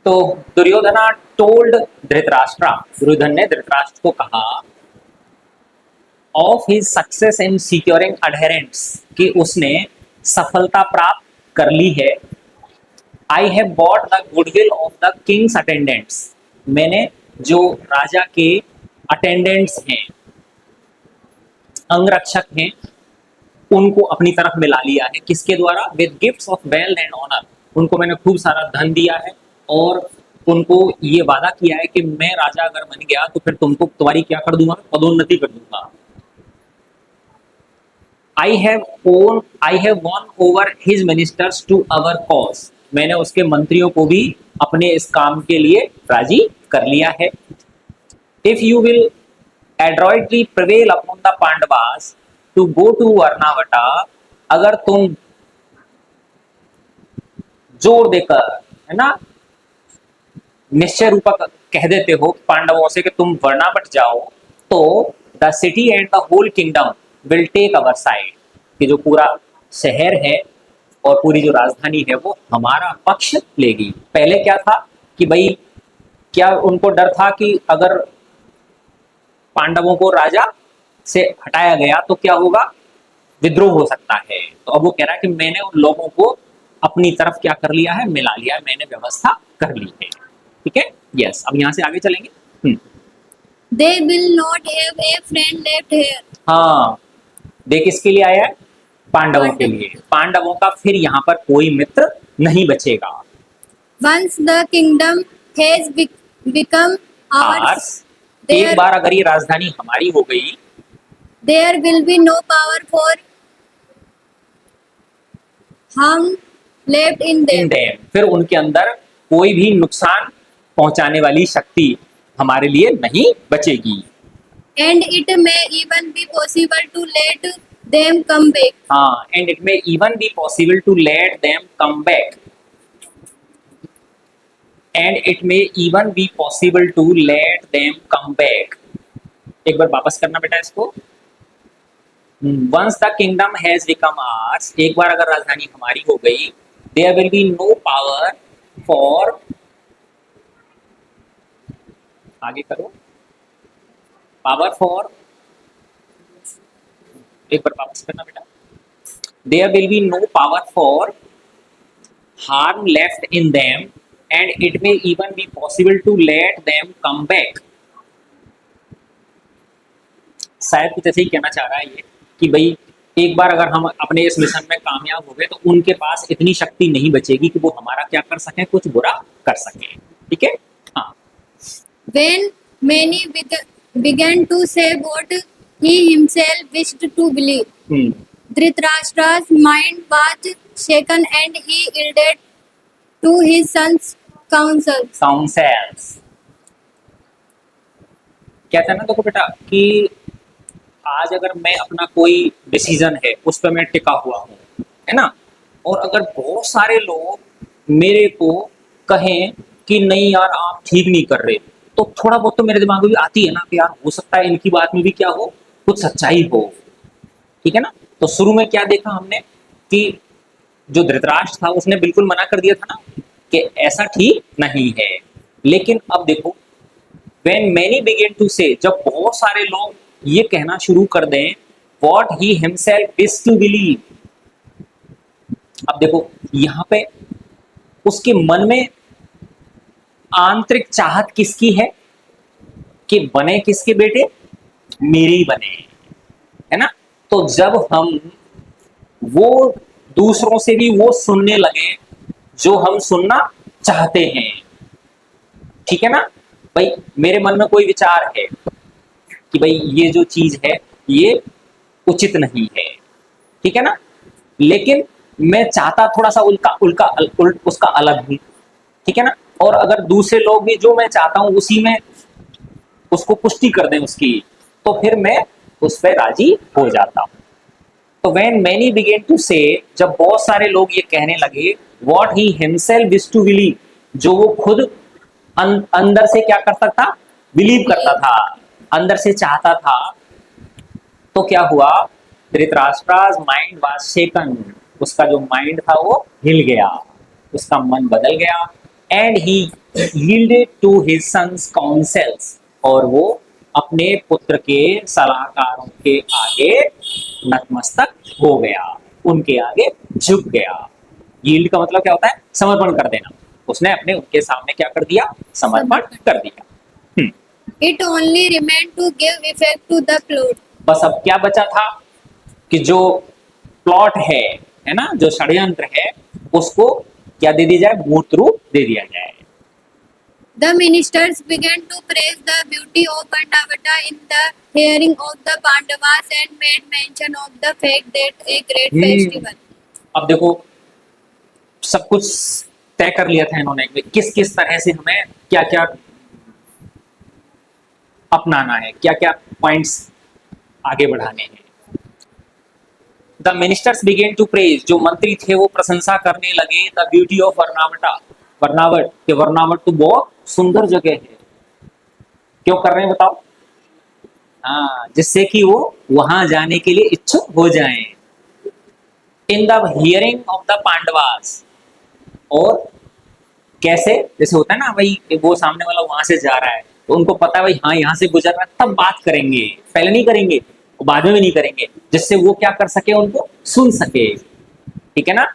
तो दुर्योधना टोल्ड धृतराष्ट्र, दुर्योधन ने धृतराष्ट्र को कहा of his success in securing adherents, कि उसने सफलता प्राप्त कर ली है। I have bought the goodwill of the king's attendants, मैंने जो राजा के अटेंडेंट्स हैं, अंगरक्षक हैं, उनको अपनी तरफ मिला लिया है। किसके द्वारा? With gifts of wealth and honour, उनको मैंने खूब सारा धन दिया है और उनको ये वादा किया है कि मैं राजा अगर बन गया तो फिर तुमको तुम्हारी क्या कर दूंगा? पदोन्नति कर दूंगा। I have won over his ministers to our cause, मैंने उसके मंत्रियों को भी अपने इस काम के लिए राजी कर लिया है। If you will adroitly prevail upon the Pandavas to go to Varanavata, अगर तुम जोर देकर, है ना, निश्चय रूपक कह देते हो पांडवों से कि तुम वर्णावट जाओ, तो the city and the whole kingdom will take our side, कि जो पूरा शहर है और पूरी जो राजधानी है वो हमारा पक्ष लेगी। पहले क्या था कि भाई, क्या उनको डर था कि अगर पांडवों को राजा से हटाया गया तो क्या होगा? विद्रोह हो सकता है। तो अब वो कह रहा है कि मैंने उन लोगों को अपनी तरफ क्या कर लिया है? मिला लिया है, मैंने व्यवस्था कर ली है। ठीक है, यस। अब यहां से आगे चलेंगे। They will not have a friend left here. हाँ, दे किसके लिए आया है? पांडवों के लिए। पांडवों का फिर यहाँ पर कोई मित्र नहीं बचेगा। Once the kingdom has become ours, ours, एक बार अगर ये राजधानी हमारी हो गई, there will be no power for harm left in them. फिर उनके अंदर कोई भी नुकसान पहुंचाने वाली शक्ति हमारे लिए नहीं बचेगी। And it may even be possible to let them come back. हाँ, and it may even be possible to let them come back, and it may even be possible to let them come back. एक बार वापस करना बेटा इसको। Once the kingdom has become ours, एक बार अगर राजधानी हमारी हो गई, there will be no power for, आगे करो, पावर फॉर, एक बार वापस करना बेटा। There will be no power for harm left in them, and it may even be possible to let them come back. शायद कुछ ऐसे ही कहना चाह रहा है ये कि भाई, एक बार अगर हम अपने इस मिशन में कामयाब हो गए तो उनके पास इतनी शक्ति नहीं बचेगी कि वो हमारा क्या कर सकें? कुछ बुरा कर सकें। ठीक है, हाँ। When many began to say what he himself wished to believe, Dhritarashtra's mind was shaken and he yielded to his son's counsels. कहते हैं ना, देखो बेटा कि आज अगर मैं अपना कोई डिसीजन है उस पर मैं टिका हुआ हूँ, है ना, और अगर बहुत सारे लोग मेरे को कहें कि नहीं यार आप ठीक नहीं कर रहे, तो थोड़ा बहुत तो मेरे दिमाग में भी आती है ना कि यार हो सकता है इनकी बात में भी क्या हो, कुछ सच्चाई हो। ठीक है ना। तो शुरू में क्या देखा हमने कि जो धृतराष्ट्र था उसने बिल्कुल मना कर दिया था ना कि ऐसा ठीक नहीं है। लेकिन अब देखो, when many begin to say, जब बहुत सारे लोग ये कहना शुरू कर दें what he himself is to believe, अब देखो यहाँ पे उसके मन में आंतरिक चाहत किसकी है कि बने किसके बेटे? मेरे ही बने, है ना। तो जब हम वो दूसरों से भी वो सुनने लगे जो हम सुनना चाहते हैं, ठीक है ना भाई, मेरे मन में कोई विचार है कि भाई ये जो चीज है ये उचित नहीं है, ठीक है ना, लेकिन मैं चाहता थोड़ा सा उसका अलग ही, ठीक है ना। और अगर दूसरे लोग भी जो मैं चाहता हूं उसी में उसको पुष्टि कर दें उसकी, तो फिर मैं उस पर राजी हो जाता हूं। तो when many began to say, जब बहुत सारे लोग ये कहने लगे what he himself is to believe, जो वो खुद अंदर से क्या करता था? बिलीव करता था, अंदर से चाहता था, तो क्या हुआ? धृतराष्ट्रा's माइंड वाज शेकन, उसका जो माइंड था वो हिल गया, उसका मन बदल गया। And he yielded to his sons counsels, और वो अपने पुत्र के सलाहकारों के आगे नतमस्तक हो गया, उनके आगे झुक गया। यील्ड का मतलब क्या होता है? समर्पण कर देना। उसने अपने उनके सामने क्या कर दिया? समर्पण कर दिया। It only remained to give effect to the plot. बस अब क्या बचा था कि जो प्लॉट है ना, जो षड्यंत्र है, उसको क्या दे दिया जाए? मूर्त रूप दे दिया जाए। The ministers began to praise the beauty of Pandavata in the hearing of the Pandavas and made mention of the fact that a great festival. अब देखो, सब कुछ तय कर लिया था इन्होंने कि किस किस तरह से हमें क्या क्या अपनाना है, क्या क्या पॉइंट्स आगे बढ़ाने हैं। The ministers began to praise, जो मंत्री थे वो प्रशंसा करने लगे the beauty of Varnavata, Varnavata के वर्नावट तो बहुत सुंदर जगह है। क्यों कर रहे हैं बताओ? हाँ, जिससे कि वो वहां जाने के लिए इच्छुक हो जाएं। इन the hearing of the Pandavas, और कैसे? जैसे होता है ना भाई, वो सामने वाला वहां से जा रहा है तो उनको पता है भाई हाँ यहाँ से गुजर रहा है, तब बात करेंगे, पहले नहीं करेंगे, बाद में भी नहीं करेंगे, जिससे वो क्या कर सके? उनको सुन सके। ठीक है ना?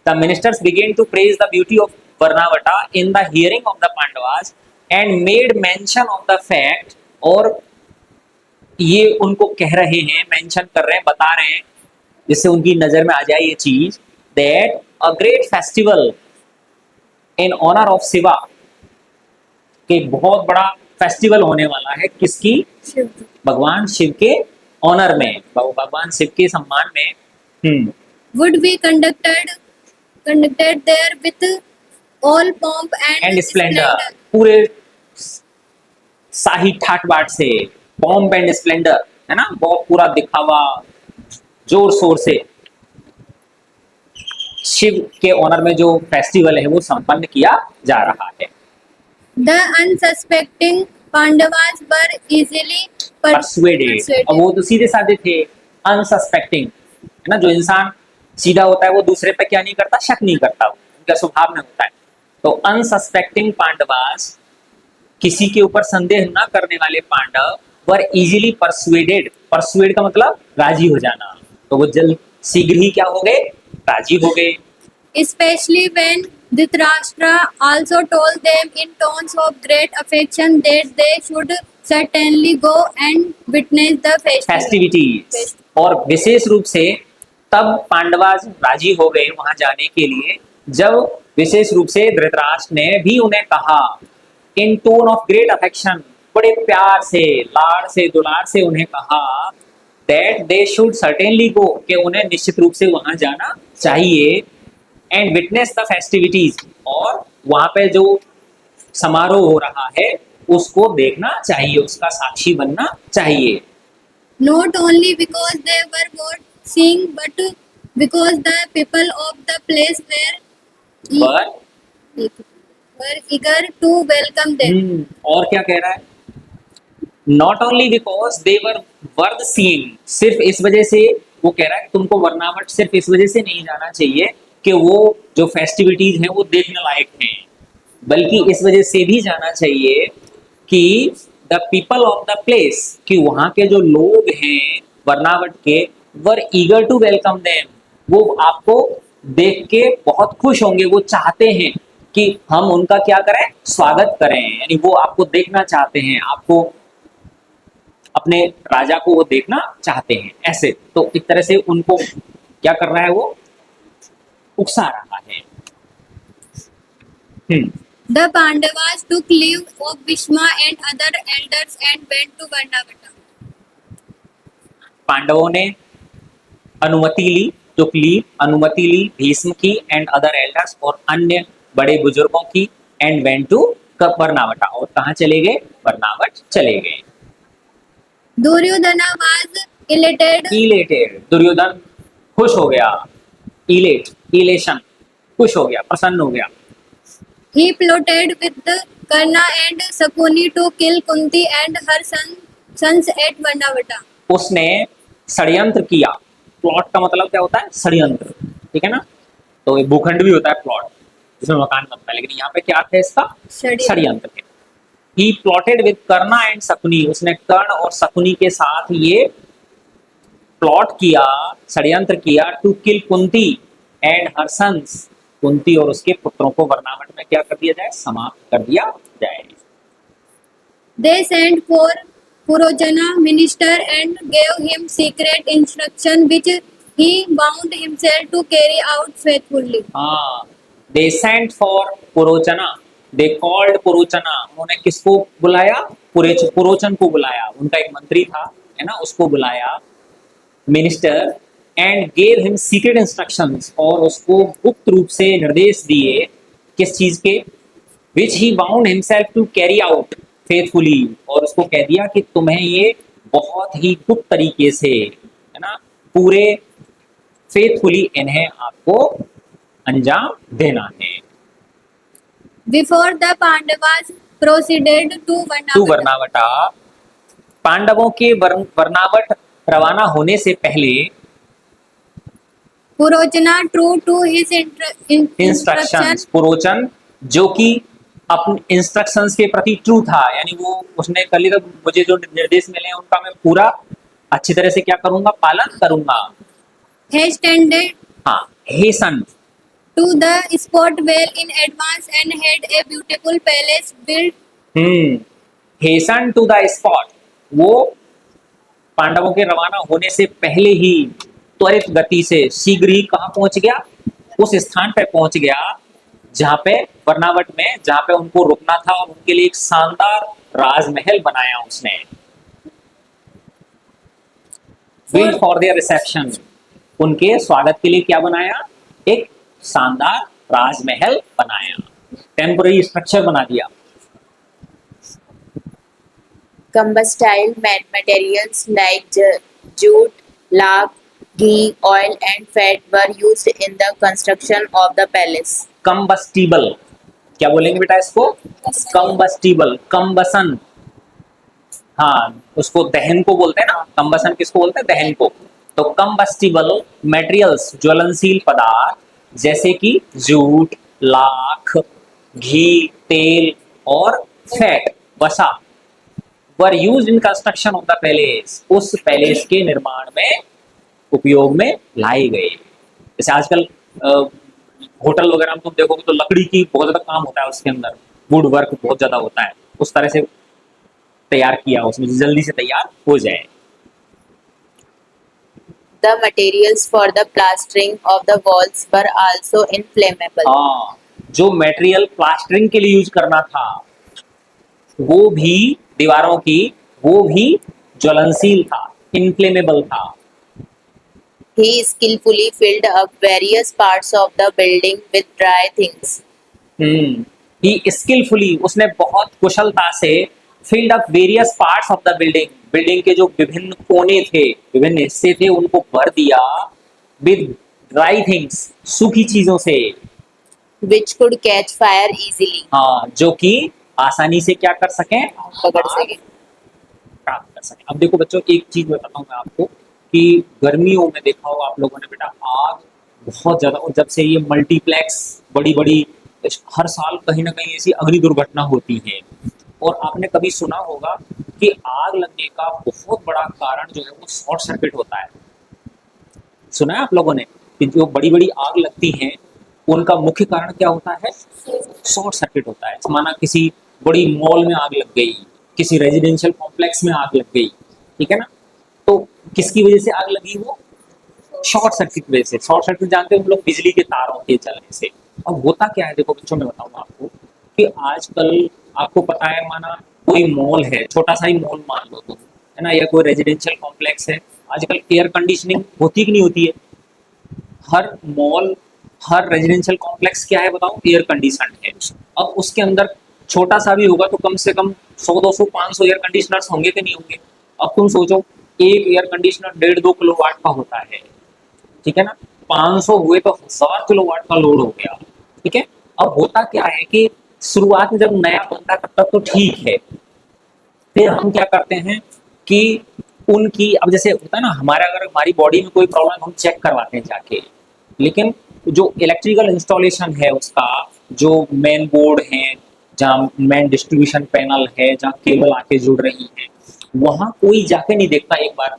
The ministers began to praise the beauty of Varanavata in the hearing of the Pandavas and made mention of the fact, और ये उनको कह रहे हैं, मेंशन कर रहे हैं, बता रहे हैं, जिससे उनकी नजर में आ जाए ये चीज, that a great festival in honour of Shiva, कि बहुत बड़ा फेस्टिवल होने वाला है किसकी? भगवान शिव के ऑनर में, भगवान शिव के सम्मान में। Would be conducted there with all pomp and Splendor, पूरे शाही ठाट बाट से, पॉम्प एंड स्प्लेंडर, है ना, बहुत पूरा दिखावा, जोर शोर से शिव के ऑनर में जो फेस्टिवल है वो संपन्न किया जा रहा है। The unsuspecting Pandavas were easily persuaded, अब वो तो सीधे साधे थे, अनसस्पेक्टिंग, है ना, जो इंसान सीधा होता है वो दूसरे पे क्या नहीं करता? शक नहीं करता, उनका स्वभाव में होता है। तो अनसस्पेक्टिंग पांडवास, किसी के ऊपर संदेह न करने वाले पांडव, वर इजीली परसुएडेड, परसुएड का मतलब राजी हो जाना, तो वो जल्द शीघ्र ही क्या हो गए? राजी हो गए। especially when Dhritarashtra also told them in tones of great affection that they should certainly go and witness the festivities, और विशेष रूप से तब पांडवाज राजी हो गए वहां जाने के लिए, जब विशेष रूप से धृतराष्ट्र ने भी उन्हें कहा, इन टोन ऑफ ग्रेट अफेक्शन, बड़े प्यार से, लाड़ से, दुलार से उन्हें कहा, दैट दे शुड सर्टेनली गो, कि उन्हें निश्चित रूप से वहां जाना चाहिए, एंड विटनेस द फेस्टिविटीज, और वहां पे जो समारोह हो रहा है उसको देखना चाहिए, उसका साक्षी बनना चाहिए। not only because they were worth seeing but because the people of the place were eager to welcome them. और क्या कह रहा है? Not only because they were worth seeing, सिर्फ इस वजह से वो कह रहा है तुमको वर्नावट सिर्फ इस वजह से नहीं जाना चाहिए कि वो जो फेस्टिविटीज हैं वो देखने लायक हैं, बल्कि इस वजह से भी जाना चाहिए कि the people of the place, कि वहाँ के जो लोग हैं वर्नावट के, वर ईगर टू वेलकम देम, वो आपको देख के बहुत खुश होंगे, वो चाहते हैं कि हम उनका क्या करें? स्वागत करें, यानी वो आपको देखना चाहते हैं, आपको अपने राजा को वो देखना चाहते हैं, ऐसे। तो एक तरह से उनको क्या कर रहा है? वो उकसा रहा है। The Pandavas took leave of Bhishma and other elders and went to Varnavata. पांडवों ने अनुमति ली, took leave, अनुमति ली भीष्म की, एंड अदर एल्डर्स, और अन्य बड़े बुजुर्गों की, एंड वेंट टू वर्नावटा, और कहाँ चले गए? वर्नावट चले गए। Duryodhana was elated. दुर्योधन खुश हो गया, इलेशन, खुश हो गया, प्रसन्न हो गया। He plotted with Karna and Sakuni to kill Kunti and her sons at Varnavata. उसने षड्यंत्र किया, प्लॉट का मतलब क्या होता है? षड्यंत्र, ठीक है ना, तो भूखंड भी होता है प्लॉट, जिसमें मकान बनता है, लेकिन यहाँ पे क्या अर्थ है इसका? षड्यंत्र। षड्यंत्र है। He plotted with Karna and Shakuni, उसने कर्ण और शकुनी के साथ ये प्लॉट किया, षड्यंत्र किया, to kill Kunti and her sons, Kunti और उसके पुत्रों को वर्णावट में क्या कर दिया जाए? समाप्त कर दिया जाए। They sent for Purojana minister and gave him secret instruction which he bound himself to carry out faithfully. हाँ, they sent for पुरोचना, they called पुरोचना, उन्होंने किसको बुलाया? पुरोचन को बुलाया, उनका एक मंत्री था, है ना, उसको बुलाया, minister, and gave him secret instructions, और उसको गुप्त रूप से निर्देश दिए, किस चीज के? Which he bound himself to carry out faithfully, और उसको कह दिया कि तुम्हें ये बहुत ही गुप्त तरीके से, है ना, पूरे फेथफुली इन्हें आपको अंजाम देना है। Before the Pandavas proceeded to to Varnavata, Varnavata, पांडवों के वर्णावट रवाना होने से पहले Purojana, true to his instructions, instructions, Purochan जो कि अपने इंस्ट्रक्शंस के प्रति ट्रू था, यानी वो उसने कल ही तक मुझे जो निर्देश मिले हैं उनका मैं पूरा अच्छी तरह से क्या करूंगा? पालन करूंगा। hastened हाँ, हेसन, to the spot well in advance and had a beautiful palace built. Hasten to the spot, वो पांडवों के रवाना होने से पहले ही त्वरित गति से शीघ्र ही कहाँ पहुंच गया? उस स्थान पे पहुंच गया जहां पे वर्णावट में, जहां पे उनको रुकना था, और उनके लिए एक शानदार राजमहल बनाया उसने। बिल्ड फॉर देयर रिसेप्शन, उनके स्वागत के लिए क्या बनाया? एक शानदार राजमहल बनाया, टेम्पररी स्ट्रक्चर बना दिया। Combustible materials like jute, lard, ghee, oil, and fat were used in the construction of the palace. Combustible, क्या बोलेंगे बेटा इसको? कंबस्टिबल, कंबसन, हाँ, उसको दहन को बोलते हैं ना, कंबसन किसको बोलते हैं? दहन को। तो कंबस्टिबल मटेरियल्स, ज्वलनशील पदार्थ, जैसे कि जूट, लाख, घी, तेल और फैट, वसा, were used in construction of the palace, उस पैलेस के निर्माण में उपयोग में लाए गए। जैसे आजकल होटल वगैरह में तुम देखोगे तो लकड़ी की बहुत ज्यादा काम होता है, उसके अंदर वुड वर्क बहुत ज्यादा होता है, उस तरह से तैयार किया उसमें, जल्दी से तैयार हो जाए। The materials for the plastering of the walls were also inflammable. हाँ, जो मटेरियल प्लास्टरिंग के लिए यूज करना था वो भी, दीवारों की, वो भी ज्वलनशील था, इनफ्लेमेबल था। He skillfully filled up various parts of the building with dry things. He skilfully, उसने बहुत कुशलता से filled up various parts of the building, building के जो विभिन्न कोने थे, विभिन्न हिस्से थे, उनको भर दिया विद ड्राई थिंग्स, सूखी चीजों से, Which could catch fire easily. हाँ, जो कि आसानी से क्या कर सकें? पकड़ सके। प्राप्त कर सकें। अब देखो बच्चों, एक चीज बताता हूँ मैं आपको कि गर्मियों में देखा होगा आप लोगों ने बेटा, आग बहुत ज्यादा, और जब से ये मल्टीप्लेक्स बड़ी बड़ी हर साल कहीं ना कहीं ऐसी अग्नि दुर्घटना होती है, और आपने कभी सुना होगा कि आग लगने का बहुत बड़ा कारण जो है वो शॉर्ट सर्किट होता है। सुना है आप लोगों ने कि जो बड़ी बड़ी आग लगती हैं उनका मुख्य कारण क्या होता है? शॉर्ट सर्किट होता है। माना किसी बड़ी मॉल में आग लग गई, किसी रेजिडेंशियल कॉम्प्लेक्स में आग लग गई, ठीक है ना, तो किसकी वजह से आग लगी? वो शॉर्ट सर्किट वजह से। शॉर्ट सर्किट जानते हैं हम लोग, बिजली के तारों के चलने से। अब होता क्या है, देखो बच्चों मैं बताऊंगा आपको कि आजकल आपको पता है, माना कोई मॉल है, छोटा सा ही मॉल मान लो तुम, है ना, या कोई रेजिडेंशियल कॉम्प्लेक्स है, आजकल एयर कंडीशनिंग होती कि नहीं होती है? हर मॉल, हर रेजिडेंशियल कॉम्प्लेक्स क्या है बताओ? एयर कंडीशनड है। अब उसके अंदर छोटा सा भी होगा तो कम से कम 100, 200, 500 एयर कंडीशनर्स होंगे कि नहीं होंगे? अब तुम सोचो, एक एयर कंडीशनर 1.5-2 किलोवाट का होता है, ठीक है ना, 500 हुए तो 1000 किलोवाट का लोड हो गया, ठीक है। अब होता क्या है कि शुरुआत में जब नया बनता है तब तक तो ठीक है, फिर हम क्या करते हैं कि उनकी, अब जैसे होता है ना, हमारे अगर हमारी बॉडी में कोई प्रॉब्लम हम चेक करवाते हैं जाके, लेकिन जो इलेक्ट्रिकल इंस्टॉलेशन है उसका, जो मेन बोर्ड है, जहाँ मेन डिस्ट्रीब्यूशन पैनल है, जहाँ केबल आके जुड़ रही है, वहां कोई जाके नहीं देखता एक बार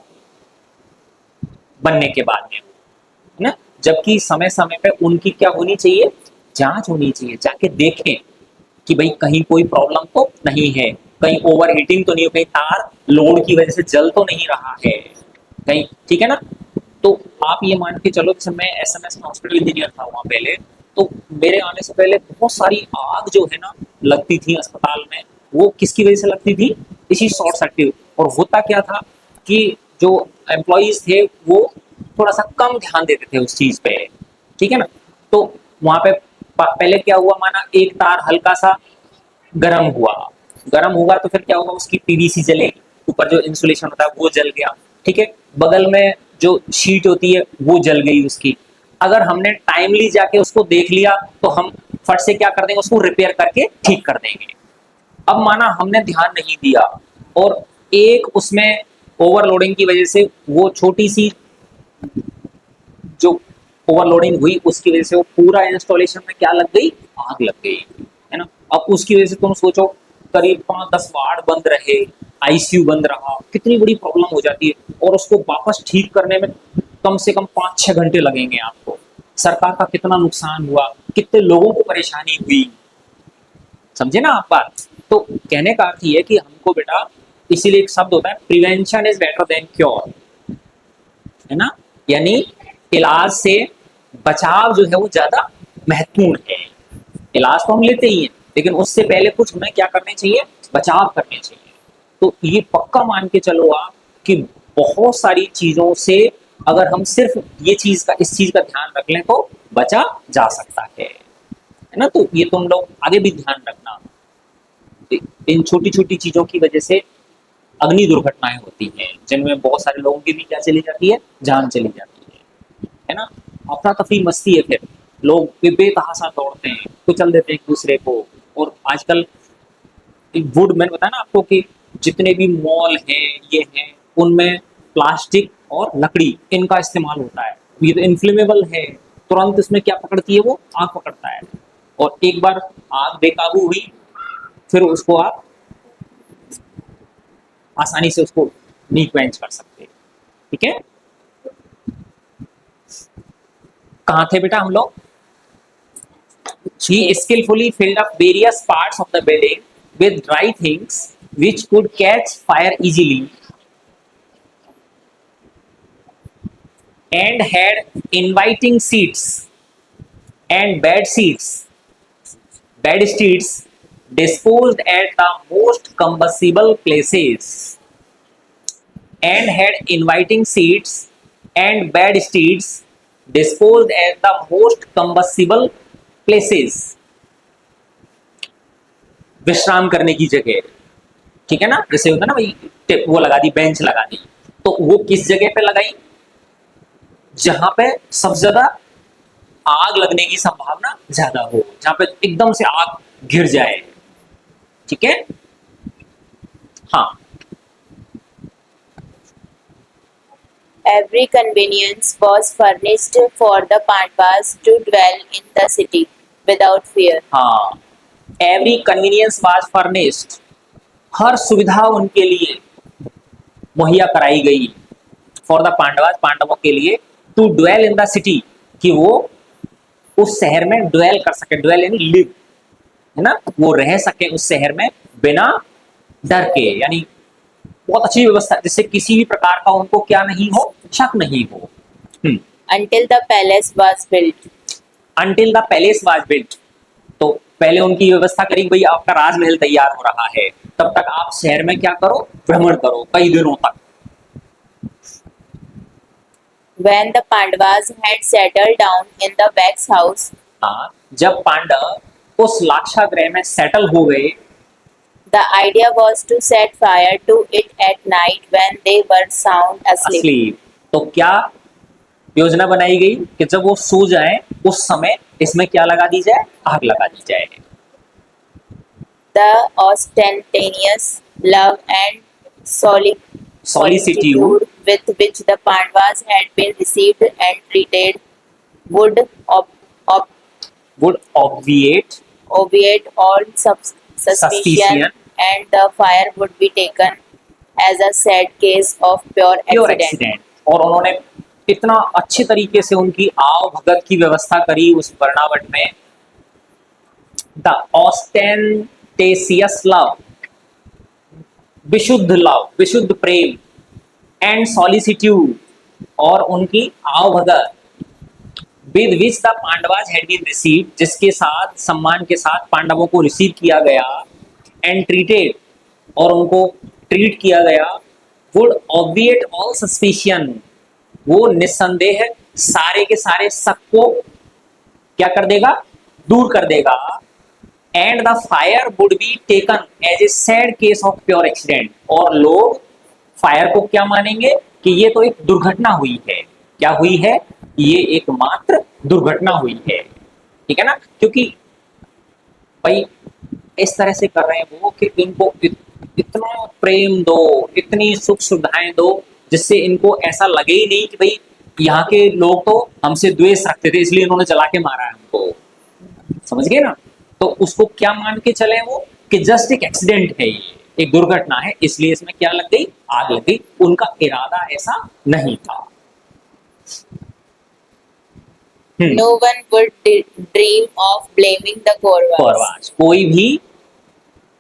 बनने के बाद में, है ना। जबकि समय समय पे उनकी क्या होनी चाहिए, जांच होनी चाहिए, जाके देखें कि भाई कहीं कोई प्रॉब्लम तो नहीं है, कहीं ओवर हीटिंग तो नहीं हो, कहीं तार लोड की वजह से जल तो नहीं रहा है कहीं, ठीक है ना। तो आप ये मान के चलो, जैसे मैं एसएमएस में हॉस्पिटल इंजीनियर था वहाँ पहले, तो मेरे आने से पहले बहुत सारी आग जो है ना लगती थी अस्पताल में, वो किसकी वजह से लगती थी, इसी शॉर्ट सर्किट। और होता क्या था कि जो एम्प्लॉयज थे वो थोड़ा सा कम ध्यान देते थे उस चीज पे, ठीक है ना। तो वहां पे पहले क्या हुआ, माना एक तार हल्का सा गर्म हुआ तो फिर क्या होगा, उसकी पीवीसी जलेगी, ऊपर जो इंसुलेशन होता है वो जल गया, ठीक है। बगल में जो शीट होती है वो जल गई उसकी। अगर हमने टाइमली जाके उसको देख लिया तो हम फट से क्या कर देंगे, उसको रिपेयर करके ठीक कर देंगे। अब माना हमने ध्यान नहीं दिया और एक उसमें ओवरलोडिंग की वजह से वो छोटी सी जो ओवरलोडिंग हुई उसकी वजह से वो पूरा इंस्टॉलेशन में क्या लग गई, आग लग गई, है ना। अब उसकी वजह से तुम सोचो करीब 5-10 वार्ड बंद रहे, आईसीयू बंद रहा, कितनी बड़ी प्रॉब्लम हो जाती है। और उसको वापस ठीक करने में कम से कम 5-6 घंटे लगेंगे आपको। सरकार का कितना नुकसान हुआ, कितने लोगों को परेशानी हुई, समझे ना आप बात। तो कहने का अर्थ ये है कि हमको बेटा, इसीलिए एक शब्द होता है, prevention is better than cure, है ना। यानी इलाज से बचाव जो है वो ज्यादा महत्वपूर्ण है। इलाज तो हम लेते ही हैं, लेकिन उससे पहले कुछ हमें क्या करने चाहिए, बचाव करने चाहिए। तो ये पक्का मान के चलो आप कि बहुत सारी चीजों से अगर हम सिर्फ इस चीज का ध्यान रख लें तो बचा जा सकता है ना। तो ये तुम लोग आगे भी ध्यान रखना, इन छोटी छोटी चीजों की वजह से अग्नि दुर्घटनाएं होती हैं, जिनमें बहुत सारे लोगों की भी क्या चली जाती है, जान चली जाती है ना। अफरा तफरी मस्ती है, फिर लोग बेतहाशा दौड़ते हैं, कुचल देते हैं एक दूसरे को। और आजकल वुड, मैंने बताया ना आपको कि जितने भी मॉल हैं ये हैं, उनमें प्लास्टिक और लकड़ी इनका इस्तेमाल होता है। ये तो इन्फ्लेमेबल है, तुरंत इसमें क्या पकड़ती है, वो आग पकड़ता है। और एक बार आग बेकाबू हुई फिर उसको आप आसानी से उसको नहीं क्वेंच कर सकते, ठीक है। कहाँ थे बेटा हम लोग। He skillfully filled up various parts of the building with dry things which could catch fire easily and had inviting seats and bed sheets disposed at the most combustible places and had inviting seats and bed sheets disposed at the most combustible places। विश्राम करने की जगह, ठीक है ना। जैसे होता है ना भाई, वो लगा दी, बेंच लगा दी, तो वो किस जगह पे लगाई, जहां पे सबसे ज्यादा आग लगने की संभावना ज्यादा हो, जहां पे एकदम से आग घिर जाए, ठीक है। हाँ, Every convenience was furnished for the Pandavas to dwell in the city without fear. हाँ, एवरी कन्वीनियंस वाज फर्निश्ड, हर सुविधा उनके लिए मुहैया कराई गई, फॉर द पांडवास, पांडवों के लिए, to dwell in the city, कि वो उस शहर में ड्वेल कर सके, ड्वेल यानी लिव, है ना, वो रह सके उस शहर में बिना डर के, यानी बहुत अच्छी व्यवस्था, जिससे किसी भी प्रकार का उनको क्या नहीं हो, शक नहीं हो। Until the palace was built. Until the palace was built, तो पहले उनकी व्यवस्था करी, भाई आपका राजमहल तैयार हो रहा है, तब तक आप शहर में क्या करो, भ्रमण करो कई दिनों तक। When the Pandavas had settled down in the wax house, हाँ, जब पांडव उस लाक्षागृह में सेटल हो गए, the idea was to set fire to it at night when they were sound asleep. asleep, तो क्या योजना बनाई गई कि जब वो सो जाएं उस समय इसमें क्या लगा दी जाए, आग लगा दी जाए। The ostentatious love and solicitude with which the Pandavas had been received and treated would would obviate all suspicion, suspicion, and the fire would be taken as a sad case of pure pure accident. Accident. और उन्होंने इतना अच्छे तरीके से उनकी आव भगत की व्यवस्था करी उस बर्नावट में। द ऑस्टेंटेशियस लव, विशुद्ध प्रेम, एंड सॉलिसिट्यूड, और उनकी आव भगत, with which the Pandavas had been received, जिसके साथ सम्मान के साथ पांडवों को रिसीव किया गया, एंड ट्रीटेड, और उनको ट्रीट किया गया, वुड ऑब्विएट ऑल सस्पिशन, वो निस्संदेह सारे के सारे शक को क्या कर देगा, दूर कर देगा, and the fire would be taken as a sad case of pure accident, और लोग फायर को क्या मानेंगे कि ये तो एक दुर्घटना हुई है। क्या हुई है? ये एकमात्र दुर्घटना हुई है, ठीक है ना, क्योंकि भाई इस तरह से कर रहे हैं वो कि इनको इतना प्रेम दो, इतनी सुख सुविधाएं दो, जिससे इनको ऐसा लगे ही नहीं कि भाई यहाँ के लोग तो हमसे द्वेष रखते थे इसलिए इन्होंने जला के मारा है हमको, समझ गए ना। तो उसको क्या मान के चले वो कि जस्ट एक एक्सीडेंट है, ये एक दुर्घटना है, इसलिए इसमें क्या लग गई, आग लग गई, उनका इरादा ऐसा नहीं था। No one would dream of blaming the Kauravas. Kauravas, कोई भी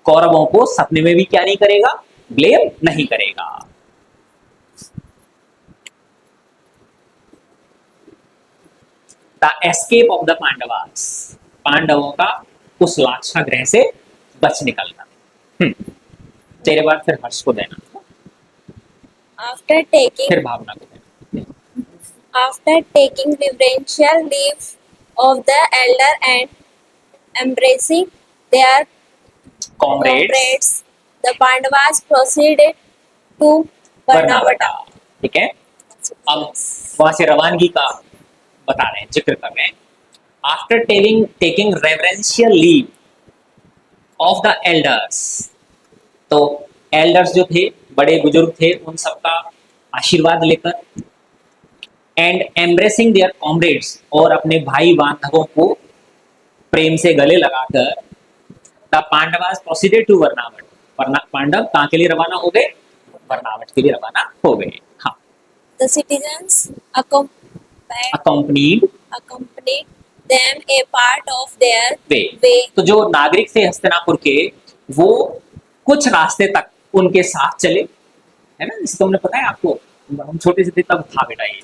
कौरवों को सपने में भी क्या नहीं करेगा, ब्लेम नहीं करेगा। The escape of the Pandavas, पांडवों का उस लाक्षागृह से बच निकलना। तेरे बाद फिर हर्ष को देना, After taking फिर भावना को देना। After taking reverential leave of the elder and embracing their comrades, the Pandavas proceeded to Varnavata. ठीक है, अब वहां से रवानगी का बता रहे हैं, जिक्र कर रहे हैं। After taking reverential leave of the elders, तो एल्डर्स जो थे, बड़े बुजुर्ग थे, उन सबका आशीर्वाद लेकर, एंड एम्ब्रेसिंग देयर कॉमरेड्स, और अपने भाई बांधवों को प्रेम से गले लगाकर, the Pandavas proceeded to Varanavata, Pandava कहाँ के लिए रवाना हो गए, वर्नावट के लिए रवाना हो गए। हाँ, The citizens accompanied them a part of their way, way. तो जो नागरिक थे हस्तिनापुर के, वो कुछ रास्ते तक उनके साथ चले, है ना। जिसको हमने पता है आपको, हम छोटे से थे तब था बेटा ये,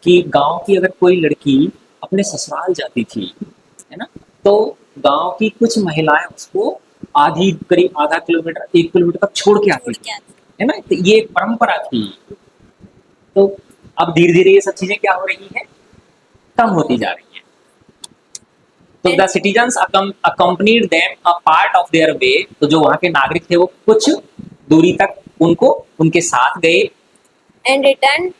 कि गांव की अगर कोई लड़की अपने ससुराल जाती थी, है ना, तो गांव की कुछ महिलाएं उसको करीब आधा किलोमीटर 1 किलोमीटर तक छोड़ के आती थी, है ना। तो ये एक परंपरा थी। तो अब धीरे धीरे ये सब चीजें क्या हो रही है, कम होती जा रही है। तो the citizens accompanied them a part of their way, तो जो वहां के नागरिक थे वो कुछ दूरी तक उनको उनके साथ गए, And returned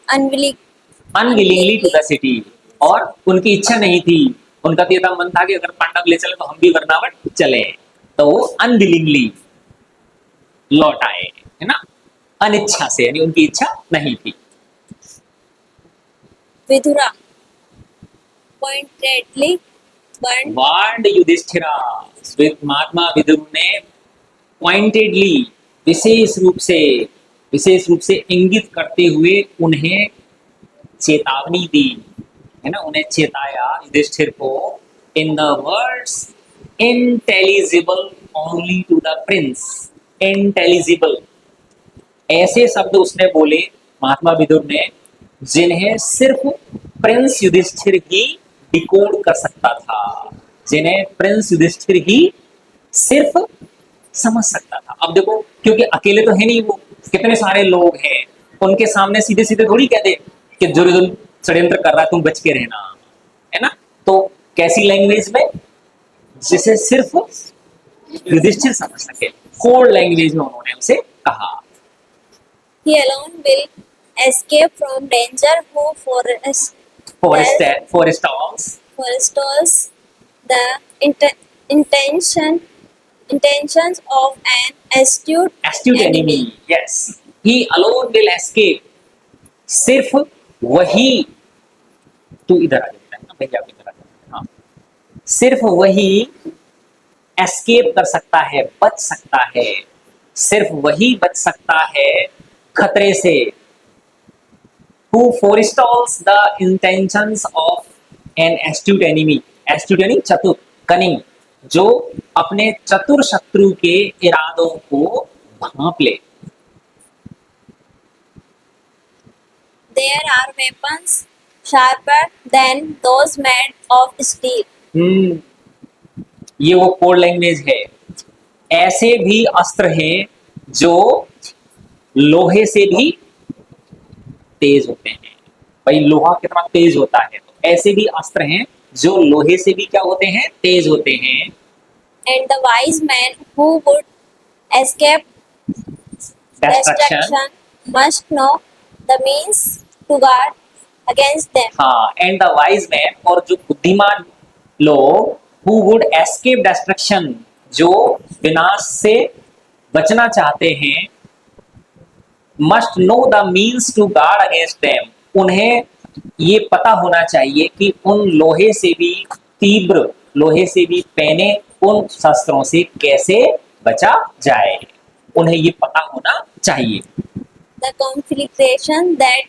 unwillingly to the city, और उनकी इच्छा नहीं थी, उनका तो ये मन था कि अगर पांडव ले चले तो हम भी वर्नावट चले, तो वो अनविलिंगली लौट आए, है ना, अनिच्छा से, यानी उनकी इच्छा नहीं थी। Vidura pointedly वार्ड युधिष्ठिरा, महात्मा विदुर ने पॉइंटेडली, विशेष रूप से इंगित करते हुए उन्हें चेतावनी दी, है ना, उन्हें चेताया युधिष्ठिर को, in the words intelligible only to the prince, intelligible, ऐसे शब्द उसने बोले महात्मा विदुर ने जिन्हें सिर्फ प्रिंस युधिष्ठिर ही डिकोड कर सकता था, जिन्हें प्रिंस युधिष्ठिर ही सिर्फ समझ सकता था। अब देखो, क्योंकि अकेले तो है नहीं वो, कितने सारे लोग हैं, उनके सामने सीधे सीधे थोड़ी कह दे कि दुर्योधन षड्यंत्र कर रहा है, तुम बच के रहना, है ना। तो कैसी लैंग्वेज में, जिसे सिर्फ युधिष्ठिर समझ सके, कोड लैंग्वेज में उन्होंने उसे कहा। he alone will escape from danger who forestalls the intentions of an astute enemy. Yes, he alone will escape. सिर्फ वही, तू इधर आ जाता है ना, मैं क्या इधर आ जाता, हाँ, सिर्फ वही एस्केप कर सकता है, बच सकता है, सिर्फ वही बच सकता है खतरे से। Who forestalls the intentions of an astute enemy? Astute यानी चतुर, कनिंग, जो अपने चतुर शत्रु के इरादों को भांप ले। There are weapons sharper than those made of steel. ये वो कोड लैंग्वेज है। ऐसे भी अस्त्र हैं जो लोहे से भी तेज होते हैं। भाई लोहा कितना तेज होता है, तो ऐसे भी अस्त्र हैं जो लोहे से भी क्या होते हैं, तेज होते हैं। And the wise man who would escape destruction must know the means to guard against them. हाँ, एंड द वाइज मैन, और जो बुद्धिमान लोग, हु वुड एस्केप डिस्ट्रक्शन, जो विनाश से बचना चाहते हैं, must know the means to guard against them, उन्हें ये पता होना चाहिए कि उन लोहे से भी तीव्र, लोहे से भी पैने उन शस्त्रों से कैसे बचा जाए, उन्हें ये पता होना चाहिए। The conflagration that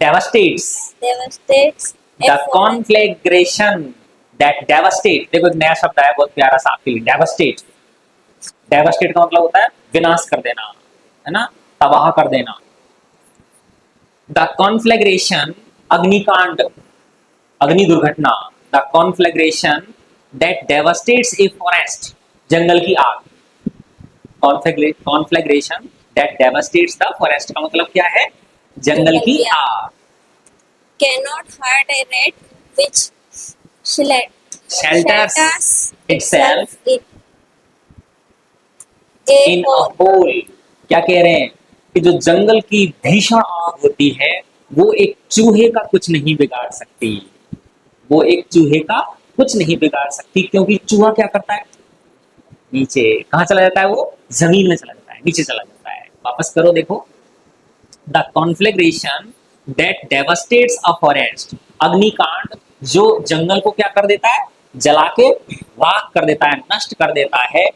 devastates, devastates a the foreign conflagration that devastate, देखो एक नया शब्द आया बहुत प्यारा सा आपके लिए, devastate। devastate का मतलब होता है विनाश कर देना, है ना, तबाह कर देना। The conflagration, अग्निकांड, अग्नि दुर्घटना। The conflagration that devastates a forest, जंगल की आग। conflagration that devastates the forest का मतलब क्या है, जंगल की आग। cannot hurt a rat which shelters itself in in a hole। क्या कह रहे हैं कि जो जंगल की भीषण आग होती है वो एक चूहे का कुछ नहीं बिगाड़ सकती, वो एक चूहे का कुछ नहीं बिगाड़ सकती, क्योंकि चूहा क्या करता है, नीचे कहाँ चला जाता है, वो जमीन में चला जाता है, नीचे चला जाता है। वापस करो, देखो, द कॉन्फ्लेग्रेशन दैट डेवास्टेट्स अ फॉरेस्ट, अग्निकांड जो जंगल को क्या कर देता है, जला के राख कर देता है, नष्ट कर देता है।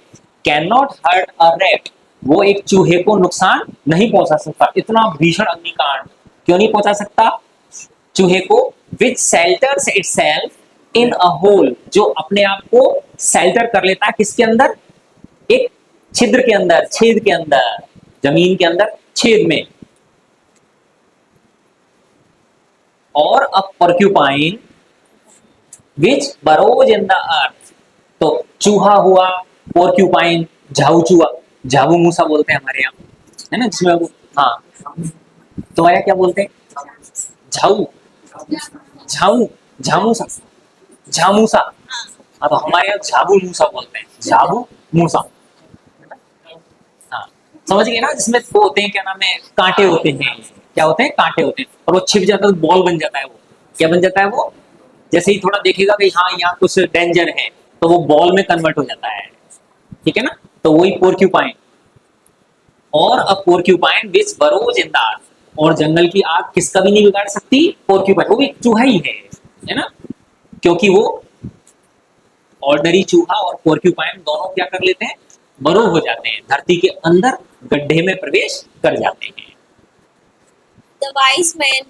Can not hurt a rat, वो एक चूहे को नुकसान नहीं पहुंचा सकता। इतना भीषण अग्निकांड क्यों नहीं पहुंचा सकता चूहे को? Which shelters itself in a hole, जो अपने आप को शेल्टर कर लेता है किसके अंदर, एक छिद्र के अंदर, छेद के अंदर, जमीन के अंदर छेद में। और अ porcupine which burrows in the earth, तो चूहा हुआ, porcupine झाऊ चूहा, झाऊ मूसा बोलते हैं हमारे यहाँ, है ना, जिसमें वो, हाँ, तुम्हारे यहाँ क्या बोलते हैं, झाऊ, झाऊ, झामूसा, झामूसा। हाँ, तो हमारे यहाँ झाबू मूसा बोलते हैं, झाबू मूसा। हाँ, समझ गए ना, जिसमें वो होते हैं, क्या नाम है, कांटे होते हैं, क्या होते हैं, कांटे होते हैं, और वो छिप जाता है तो बॉल बन जाता है। वो क्या बन जाता है, वो जैसे ही थोड़ा देखेगा कि हाँ यहाँ कुछ डेंजर है तो वो बॉल में कन्वर्ट हो जाता है, ठीक है ना। तो वही पोर्क्यूपाइन। और अ porcupine which बरोज in the earth, और जंगल की आग किसका भी नहीं बिगाड़ सकती, पोर्क्यूपाइन, वो भी एक चूहा ही है ना, क्योंकि वो ऑर्डिनरी चूहा और पोर्क्यूपाइन दोनों क्या कर लेते हैं, बरो हो जाते हैं, धरती के अंदर गड्ढे में प्रवेश कर जाते हैं। The wise man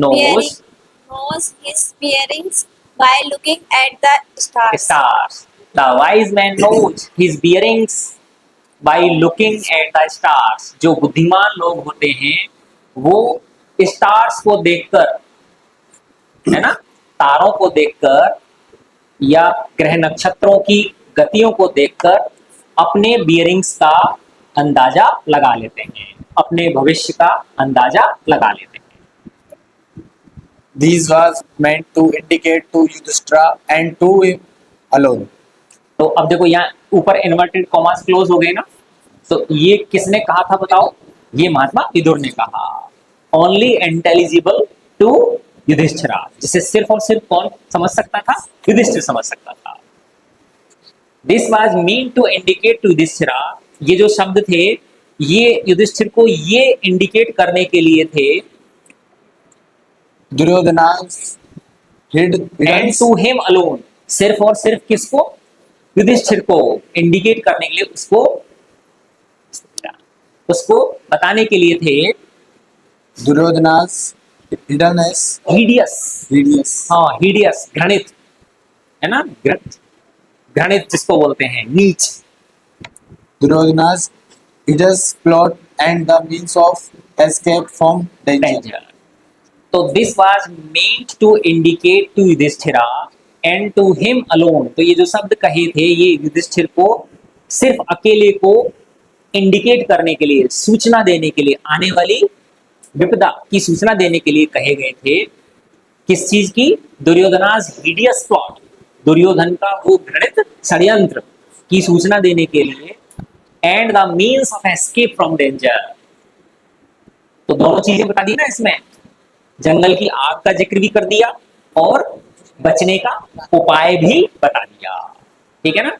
knows his bearings by looking at the stars. Stars. The wise man knows his bearings by looking at the stars. जो बुद्धिमान लोग होते हैं वो स्टार्स को देखकर, है ना, तारों को देखकर या ग्रह नक्षत्रों की गतियों को देखकर अपने बियरिंग्स का अंदाजा लगा लेते हैं, अपने भविष्य का अंदाजा लगा लेते हैं। This was meant to indicate to Yudhishthira and to him alone. तो अब देखो यहाँ ऊपर इन्वर्टेड कॉमास क्लोज हो गए ना, तो ये किसने कहा था बताओ, ये महात्मा विदुर ने कहा। ओनली इंटेलिजिबल टू युधिष्ठिरा, जिसे सिर्फ और सिर्फ कौन समझ सकता था, युधिष्ठिर समझ सकता था। This was mean to indicate to Yudhishthira, ये जो शब्द थे ये युधिष्ठिर को ये इंडिकेट करने के लिए थे, Duryodhana's and to him alone, सिर्फ और सिर्फ किसको? युधिष्ठिर को इंडिकेट करने के लिए, उसको बताने के लिए थे। Duryodhana's hiddenness, हिडियस, हाँ हिडियस, घृणित है ना, घृणित जिसको बोलते हैं, नीच। Duryodhana's hideous plot and the means of escape from danger. Danger. तो this was meant to indicate to Yudhishthira and to him alone. तो ये जो शब्द कहे थे ये युधिष्ठिर को सिर्फ अकेले को इंडिकेट करने के लिए, सूचना देने के लिए, आने वाली विपदा की सूचना देने के लिए कहे गए थे। किस चीज की? दुर्योधनाज हिडियस प्लॉट, दुर्योधन का वो घृणित षड्यंत्र की सूचना देने के लिए, and the means of escape from danger. तो दोनों चीजें बता दी ना इसमें, जंगल की आग का जिक्र भी कर दिया और बचने का उपाय भी बता दिया, ठीक है ना।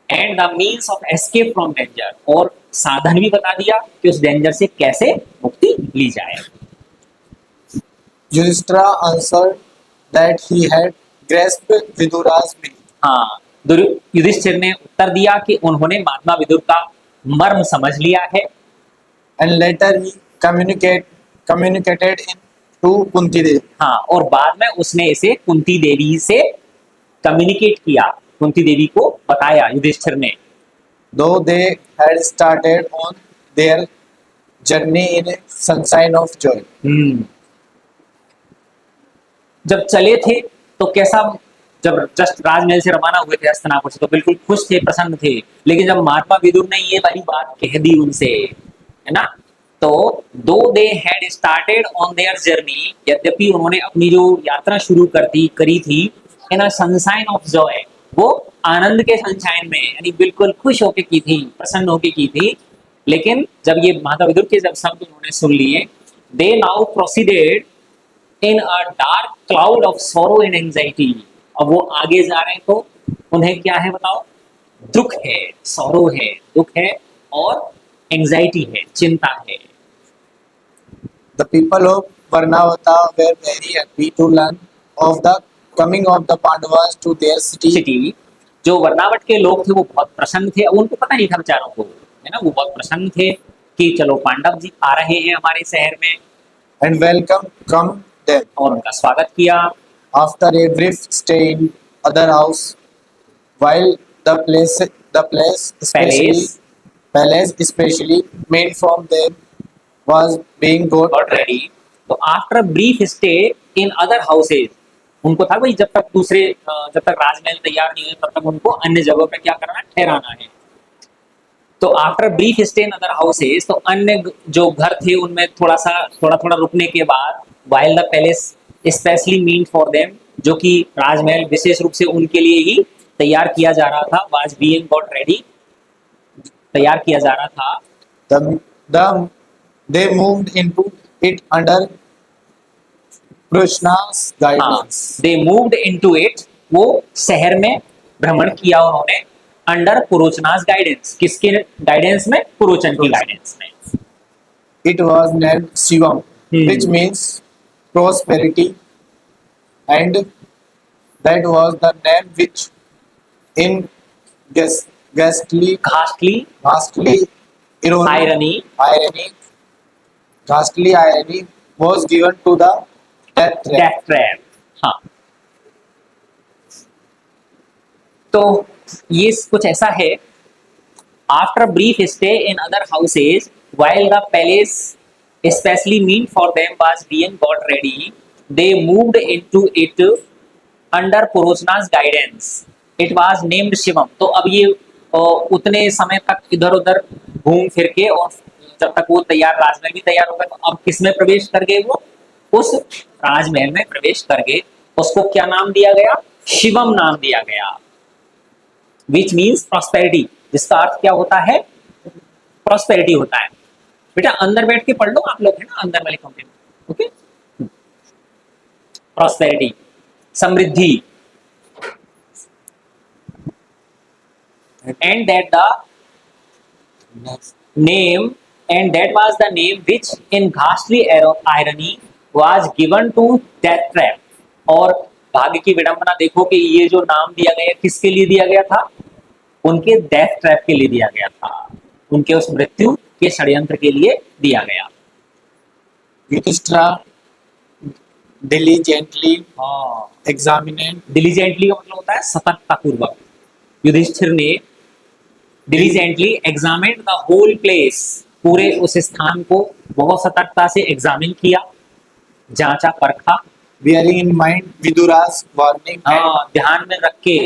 And the means of escape from danger, और साधन भी बता दिया कि उस डेंजर से कैसे मुक्ति ली जाए। Yudhishthira answered that he had grasped Vidura's meaning. हाँ, युधिष्ठिर ने उत्तर दिया कि उन्होंने महात्मा विदुर का मर्म समझ लिया है। And later he communicated it to Kunti Devi. हाँ, और बाद में उसने इसे कुंती देवी से कम्युनिकेट किया, कुंती देवी को बताया युधिष्ठिर ने। Though they had started on their journey in a sunshine of joy. जब चले थे तो कैसा, जब जस्ट राजमहल से रवाना हुए थे हस्तिनापुर से तो बिल्कुल खुश थे, प्रसन्न थे। लेकिन जब महात्मा विदुर ने ये वाली बात कह दी उनसे, है ना, तो दो they had started on their journey, यद्यपि उन्होंने अपनी जो यात्रा शुरू करी थी इन अ सनशाइन ऑफ जॉय, वो आनंद के सनशाइन में, यानी बिल्कुल खुश होके की थी, प्रसन्न होके की थी। लेकिन जब ये महात्मा विदुर के जब शब्द उन्होंने सुन लिए, they now proceeded in a dark cloud of sorrow and anxiety. अब वो आगे जा रहे हैं तो उन्हें क्या है बताओ? दुख है, सोरो है, दुख है, और एंजाइटी है, चिंता है। The people of Varnavata were very happy to learn of the coming of the Pandavas to their city. जो वर्णावट के लोग थे वो बहुत प्रसन्न थे। अब उनको पता नहीं था बेचारों को, है ना, वो बहुत प्रसन्न थे कि चलो पांडव जी आ रहे हैं हमारे शहर में, And welcome them. और उनका स्वागत किया। After a brief stay in other house, while the palace especially made from them was being got ready, तो after brief stay in other houses, उनको था भाई जब तक राजमहल तैयार नहीं हुए तब तक उनको अन्य जगहों पे क्या करना है? ठहराना है। तो after brief stay in other houses, तो अन्य जो घर थे उनमें थोड़ा रुकने के बाद, while the palace specially mean for them, जो कि राजमहल विशेष रूप से उनके लिए ही तैयार किया जा रहा था, वाज बीइंग गॉट रेडी, तैयार किया जा रहा था। they moved into it under Krishna's guidance. They moved into it, वो शहर में भ्रमण किया उन्होंने, अंडर पुरोचनास गाइडेंस। किसके गाइडेंस में? पुरोचन की गाइडेंस में। It was named Shivam, which means prosperity, and that was the name which in ghastly irony was given to the death trap. हाँ, तो ये कुछ ऐसा है। After brief stay in other houses, while the palace especially meant for them was being got ready, they moved into it under Purochna's guidance. It was named Shivam. तो अब ये उतने समय तक इधर उधर घूम फिर के, और जब तक वो तैयार, राजमहल भी तैयार हो गया, तो अब किस में प्रवेश कर गए? वो उस राजमहल में प्रवेश कर गए। उसको क्या नाम दिया गया? शिवम नाम दिया गया, विच मीन्स प्रॉस्पेरिटी, जिसका अर्थ क्या होता है? प्रॉस्पेरिटी होता है। बेटा अंदर बैठ के पढ़ लो आप लोग, है ना, अंदर वाले कमरे में, okay. Prosperity, Samriddhi. and that was the name which in ghastly irony was given to death trap, और भाग्य की विडंबना देखो कि ये जो नाम दिया गया किसके लिए दिया गया था, उनके डेथ ट्रैप के लिए दिया गया था, उनके उस मृत्यु के षड्यंत्र के लिए दिया गया। Yudhishthira diligently हाँ, examined डिलीजेंटली का मतलब होता है सतर्कता पूर्वक। युधिष्ठिर ने diligently examined the whole place, पूरे उस स्थान को बहुत सतर्कता से एग्जामिन किया, जांचा परखा। bearing in mind Vidura's warning हाँ, ध्यान में रख के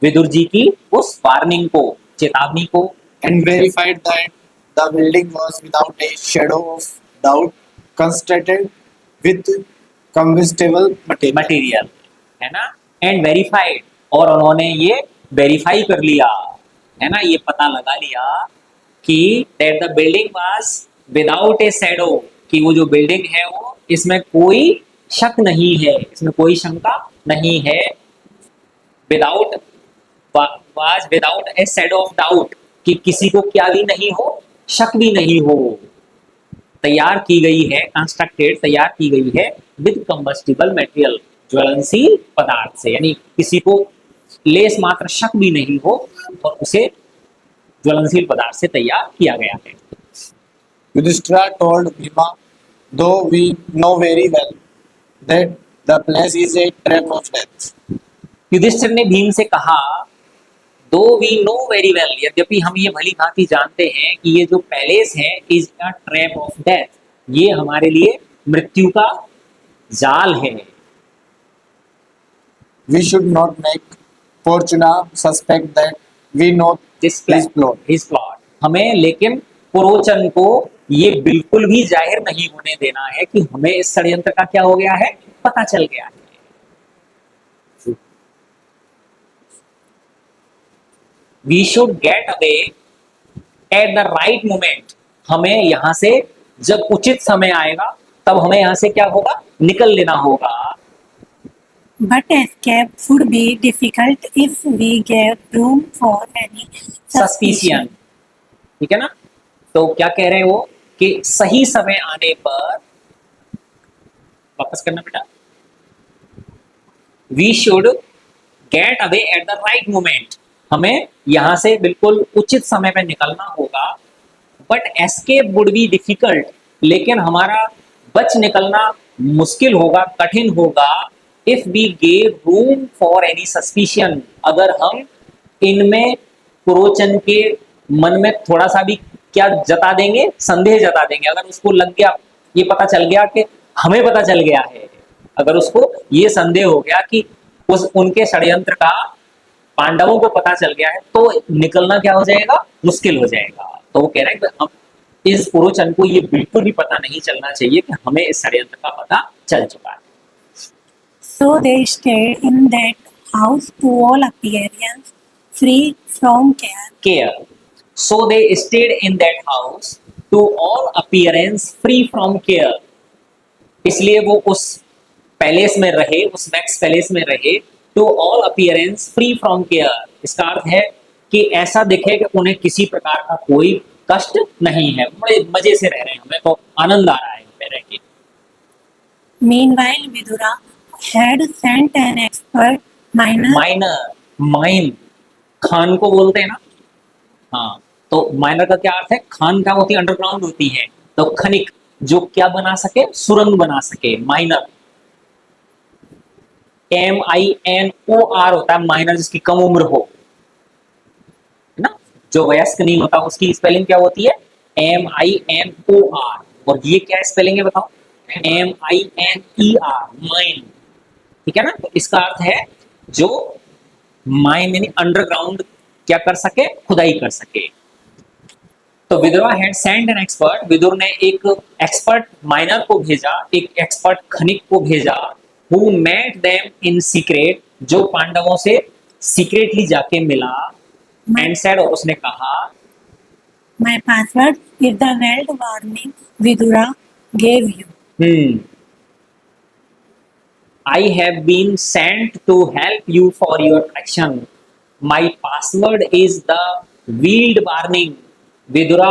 विदुर जी की उस वार्निंग को, चेतावनी को, and verified that the building was without a shadow of doubt constructed with combustible material. Material, है ना, एंड वेरीफाइड, और उन्होंने ये वेरीफाई कर लिया, है ना, ये पता लगा लिया कि that the building was without A shadow, कि वो जो बिल्डिंग है वो, इसमें कोई शक नहीं है, इसमें कोई शंका नहीं है। Without was without A shadow of doubt, कि किसी को क्या भी नहीं हो, शक भी नहीं हो। तैयार की गई है, कंस्ट्रक्टेड, तैयार की गई है विद कंबस्टिबल मटेरियल, ज्वलनशील पदार्थ से, यानी किसी को लेस मात्र शक भी नहीं हो और उसे ज्वलनशील पदार्थ से तैयार किया गया है। Yudhishthira told Bhima, though we know very well that the place is a trap of death. Yudhishthir ने भीम से कहा, दो वी नो वेरी वेल, यद्यपि हम ये भली भांति जानते हैं कि ये जो पैलेस है is a trap of death, ये हमारे लिए मृत्यु का जाल है। We should not make Fortuna suspect that we know This his plot. his plot, हमें लेकिन पुरोचन को ये बिल्कुल भी जाहिर नहीं होने देना है कि हमें इस षड्यंत्र का क्या हो गया है, पता चल गया है। We should get away at the right moment, हमें यहां से जब उचित समय आएगा तब हमें यहां से क्या होगा, निकल लेना होगा। But escape would be difficult if we gave room for any suspicion, ठीक है ना। तो क्या कह रहे हैं वो कि सही समय आने पर, वापस करना बेटा, we should get away at the right moment, हमें यहां से बिल्कुल उचित समय पे निकलना होगा। But escape would be difficult, लेकिन हमारा बच निकलना मुश्किल होगा, कठिन होगा। If we gave room for any suspicion, अगर हम इनमें पुरोचन के मन में थोड़ा सा भी क्या जता देंगे, संदेह जता देंगे। अगर उसको लग गया, ये पता चल गया कि हमें पता चल गया है, अगर उसको ये संदेह हो गया कि उस उनके षड्यंत्र का पांडवों को पता चल गया है, तो निकलना क्या हो जाएगा, मुश्किल हो जाएगा। तो वो कह रहे हैं कि हम इस पुरोचन को ये बिल्कुल भी पता नहीं चलना चाहिए कि हमें इस षड्यंत्र का पता चल चुका है। So they stayed in that house to all appearance free from care. Care. So they stayed in that house to all appearance free from care. इसलिए वो उस पैलेस में रहे, उस मैक्स पैलेस में रहे, to all appearance free from care। इसका अर्थ है कि ऐसा दिखे कि उन्हें किसी प्रकार का कोई कष्ट नहीं है, बड़े मजे से रह रहे हैं, हमें तो आनंद आ रहा है उनमें रह के। Meanwhile, Vidura had sent an expert miner minor, mine Khan को बोलते हैं ना, हाँ, तो माइनर का क्या अर्थ है, खान क्या होती है, अंडरग्राउंड होती है, तो खनिक जो क्या बना सके, सुरंग बना सके, माइनर। MINOR होता है माइनर, जिसकी कम उम्र हो, है ना, जो वयस्क नहीं होता, उसकी स्पेलिंग क्या होती है, MINOR। और ये क्या स्पेलिंग है बताओ, MINER, माइन, ठीक है ना। तो इसका अर्थ है जो माइन यानी अंडरग्राउंड क्या कर सके, खुदाई कर सके। तो Vidura had sent an expert, Vidura ने एक एक्सपर्ट माइनर को भेजा, एक एक्सपर्ट खनिक को भेजा, who met them in secret, जो पांडवों से सीक्रेटली जाके मिला, एंड सेड, और उसने कहा, my password is the world warning Vidura gave you. I have been sent to help you for your action. My password is the wild warning Vidura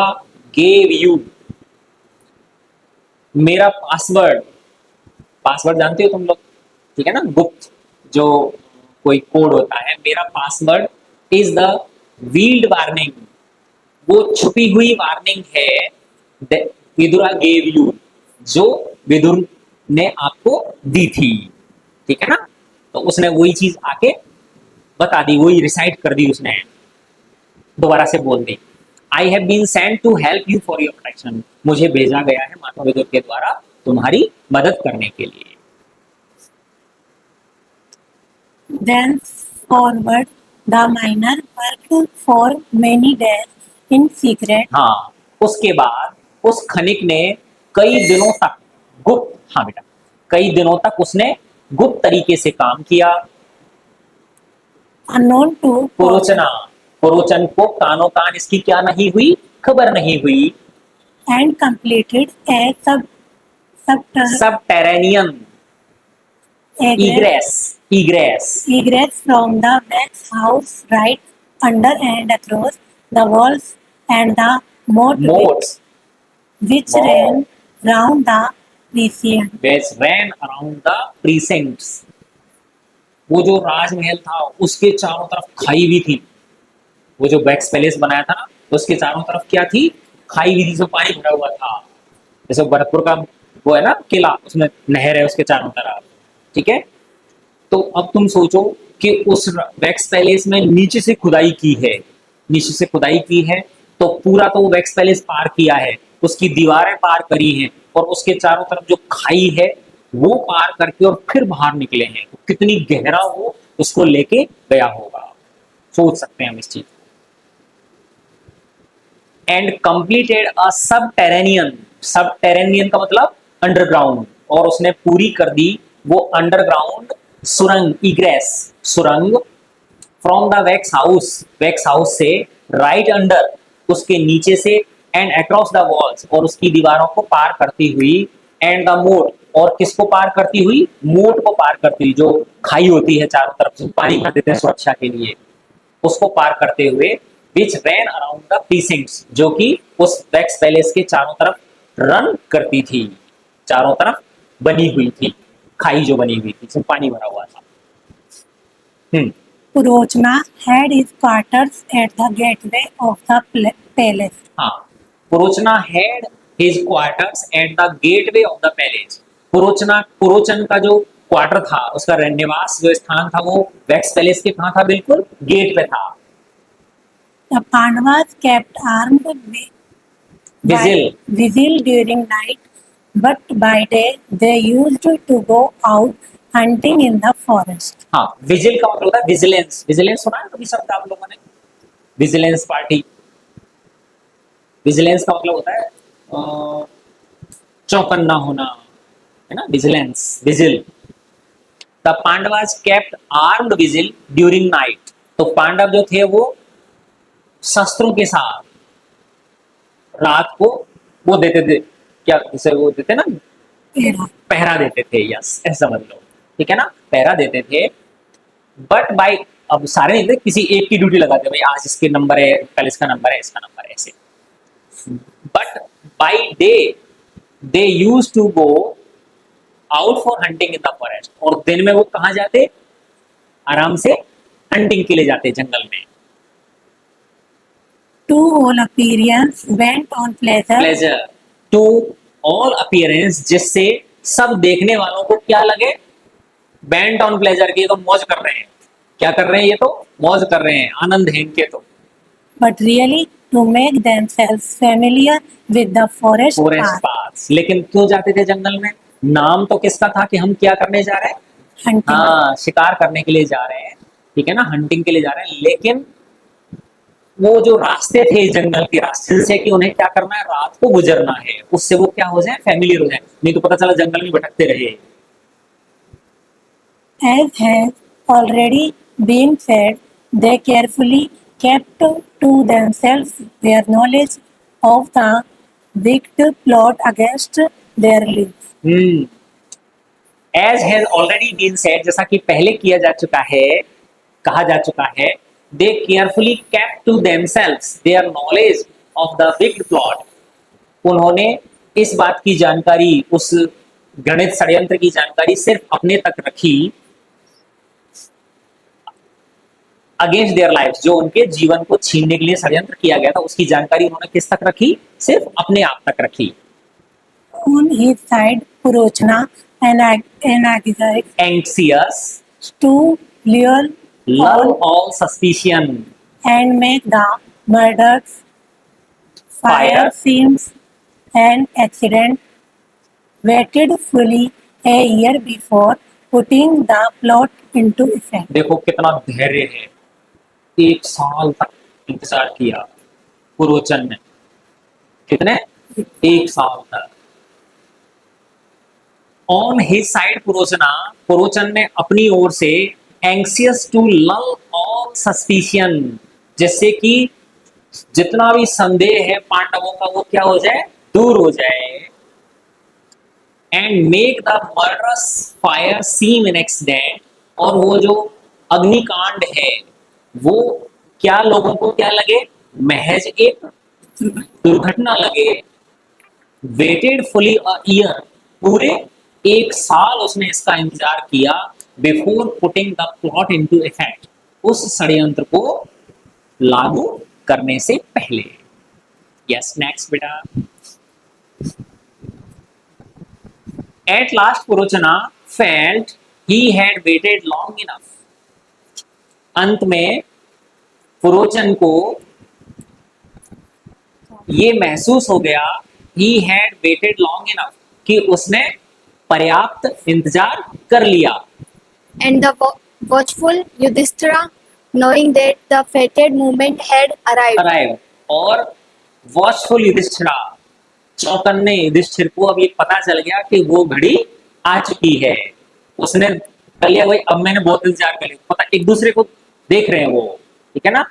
gave you. मेरा password, password जानते हो तुम लोग, ठीक है ना, गुप्त, जो कोई कोड होता है, मेरा password is the wield warning, वो छुपी हुई वार्निंग है विदुरा गेव यू, जो विदुर ने आपको दी थी, ठीक है ना। तो उसने वही चीज आके बता दी, वही रिसाइट कर दी, उसने दोबारा से बोल दी। I have been sent to help you for your protection, मुझे भेजा गया है माता विदुर के द्वारा तुम्हारी मदद करने के लिए। Thenceforward, the miner worked for many days in secret हाँ, उसके बाद उस खनिक ने कई दिनों तक गुप्त, हाँ बेटा, कई दिनों तक उसने गुप्त तरीके से काम किया। unknown to पुरोचना, पुरोचन को कानो कान इसकी क्या नहीं हुई, खबर नहीं हुई। and completed a subterranean subterranean egress egress egress from the wax house right under and across the walls and the moat moats which Moat. ran round the precinct. which ran around the precincts, वो जो राजमहल था उसके चारों तरफ खाई हुई थी, वो जो वैक्स पैलेस बनाया था ना, उसके चारों तरफ क्या थी, खाई हुई थी, जो पानी भरा हुआ था। जैसे भरतपुर का वो है ना किला, उसमें नहर है उसके चारों तरफ, ठीक है। तो अब तुम सोचो कि उस वैक्स पैलेस में नीचे से खुदाई की है, नीचे से खुदाई की है, तो पूरा तो वो वैक्स पैलेस पार किया है, उसकी दीवारें पार करी हैं, और उसके चारों तरफ जो खाई है वो पार करके और फिर बाहर निकले हैं। तो कितनी गहरा वो उसको लेके गया होगा, सोच सकते हैं हम इस चीज। And completed a subterranean, subterranean का मतलब अंडरग्राउंड, और उसने पूरी कर दी वो अंडरग्राउंड सुरंग, इग्रेस सुरंग, from the wax house, wax house से, राइट अंडर उसके नीचे से, एंड अक्रॉस द वॉल्स और उसकी दीवारों को पार करती हुई, एंड द मोट और किसको पार करती हुई, मोट को पार करती हुई, जो खाई होती है चारों तरफ से पानी भर देते हैं सुरक्षा के लिए, उसको पार करते हुए, विच रैन अराउंड द प्रीसिंक्ट्स, जो कि उस वैक्स पैलेस के चारों तरफ रन करती थी, चारों तरफ बनी हुई थी, खाई जो बनी हुई थी, जिसमें पानी भरा हुआ था। Purochna had his quarters at the gateway of the palace. हाँ, Purochana had his quarters at the gateway of the palace, Purochana, Purochana का जो क्वार्टर था, उसका निवास जो स्थान था, वो वैक्स पैलेस के कहाँ था, बिल्कुल गेट पे था। The Pandavas kept armed vigil during night, but by day they used to go out hunting in the forest. हाँ, विजिल का मतलब होता है विजिलेंस, विजिलेंस सुना है कभी शब्द आप लोगों ने, विजिलेंस पार्टी, विजिलेंस का मतलब होता है चौकन्ना होना, है ना, vigilance, vigil. The Pandavas kept armed vigil during night, तो पांडव जो थे वो शस्त्रों के साथ रात को वो देते थे, क्या जैसे वो देते ना, Era. पहरा देते थे, यस ऐसा समझ लो, ठीक है ना, पहरा देते थे। बट बाय, अब सारे नहीं थे, किसी एक की ड्यूटी लगाते, भाई आज इसके नंबर है, कल इसका नंबर है, इसका नंबर है, ऐसे। But by day they used to go out for hunting in the forest, और दिन में वो कहाँ जाते, आराम से हंटिंग के लिए जाते जंगल में। To all appearance went on pleasure pleasure, to all appearance, जिससे सब देखने वालों को क्या लगे, बैंड ऑन प्लेजर की, तो मौज कर रहे हैं, क्या कर रहे हैं, ये तो मौज कर रहे हैं, आनंद है इनके तो। but really to make themselves familiar with the forest forest path. Paths, लेकिन क्यों जाते थे जंगल में, नाम तो किसका था कि हम क्या करने जा रहे हैं, Hunting. हाँ शिकार करने के लिए जा रहे हैं, ठीक है ना, हंटिंग के लिए जा रहे हैं। लेकिन वो जो रास्ते थे जंगल के रास्ते से, कि उन्हें क्या करना है, रात को गुजरना है, उससे वो क्या हो जाए, फैमिलियर हो जाए, नहीं तो पता चला जंगल में भटकते रहे। As has already been said, they carefully kept to themselves their knowledge of the wicked plot against their lives. As has already been said, जैसा कि पहले किया जा चुका है, कहा जा चुका है, they carefully kept to themselves their knowledge of the wicked plot, उन्होंने इस बात की जानकारी, उस गणित षड्यंत्र की जानकारी सिर्फ अपने तक रखी, अगेंस्ट देयर लाइफ, जो उनके जीवन को छीनने के लिए षड्यंत्र किया गया था, उसकी जानकारी उन्होंने किस तक रखी? सिर्फ अपने आप तक रखी। On his side, Purochna anxious anxious to lure love all suspicion and make the murders Fire. fire seems an accident, waited fully a year before putting the plot into effect. देखो कितना धैर्य है, 1 साल तक इंतजार किया पुरोचन ने। कितने? 1 साल तक। ऑन हिज साइड पुरोचन ने अपनी ओर से anxious to love all suspicion, जिससे कि जितना भी संदेह है पांडवों का वो क्या हो जाए? दूर हो जाए। And make the murderous fire seem an accident, और वो जो अग्निकांड है वो क्या लोगों को क्या लगे? महज एक दुर्घटना लगे। वेटेड फुली अ ईयर, पूरे 1 साल उसने इसका इंतजार किया। Before putting the plot into effect, उस षड्यंत्र को लागू करने से पहले। यस, नेक्स्ट बेटा। At last Purochana felt he had waited long enough, अंत में पुरोचन को ये महसूस हो गया, he had waited long enough, कि उसने पर्याप्त इंतजार कर लिया। And the watchful Yudhishthira, knowing that the fated moment had arrived, arrive, और वॉचफुल युधिष्ठिरा, चौकन्ने युधिष्ठिर को अब ये पता चल गया कि वो घड़ी आ चुकी है। उसने कर लिया भाई, अब मैंने बहुत इंतजार कर लिया, पता एक दूसरे को देख रहे हैं वो, ठीक है ना।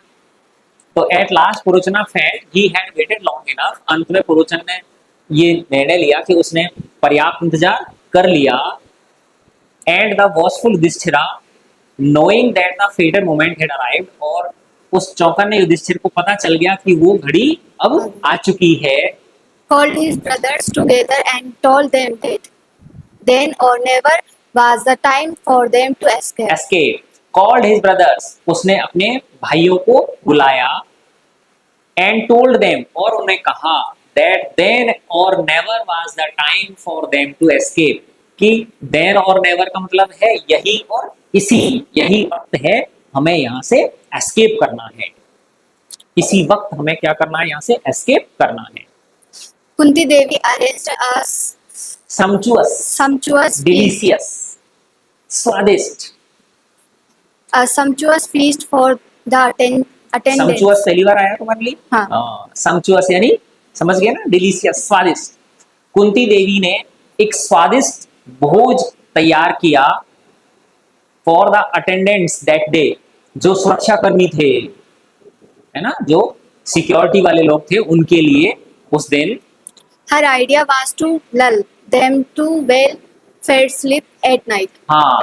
तो at last Purochana felt he had waited long enough, अंत में पुरोचन ने ये निर्णय लिया कि उसने पर्याप्त इंतजार कर लिया। And the watchful Yudhishthira knowing that the fated moment had arrived, और उस चौकन्ने युधिष्ठिर को पता चल गया कि वो घड़ी अब आ चुकी है। called his brothers together and told them that then or never was the time for them to escape. Escape, called his brothers, उसने अपने भाइयों को बुलाया। एंड टोल्ड देम, और उन्हें कहा, that then or never was the time for them to escape, कि then or never का मतलब है यही और इसी, यही वक्त है हमें यहाँ से एस्केप करना है। इसी वक्त हमें क्या करना है? यहाँ से एस्केप करना है। Kunti Devi arranged a sumptuous, sumptuous delicious, स्वादिष्ट। a sumptuous feast for the attendants. sumptuous पहली बार आया तुम्हारे लिए? हाँ। sumptuous यानी समझ गए ना, डिलीशियस, स्वादिष्ट। कुंती देवी ने एक स्वादिष्ट भोज तैयार किया for the attendants that day, जो सुरक्षा कर्मी थे, है ना, जो सिक्योरिटी वाले लोग थे, उनके लिए उस दिन। Her idea was to lull them to well-fed sleep at night. हाँ,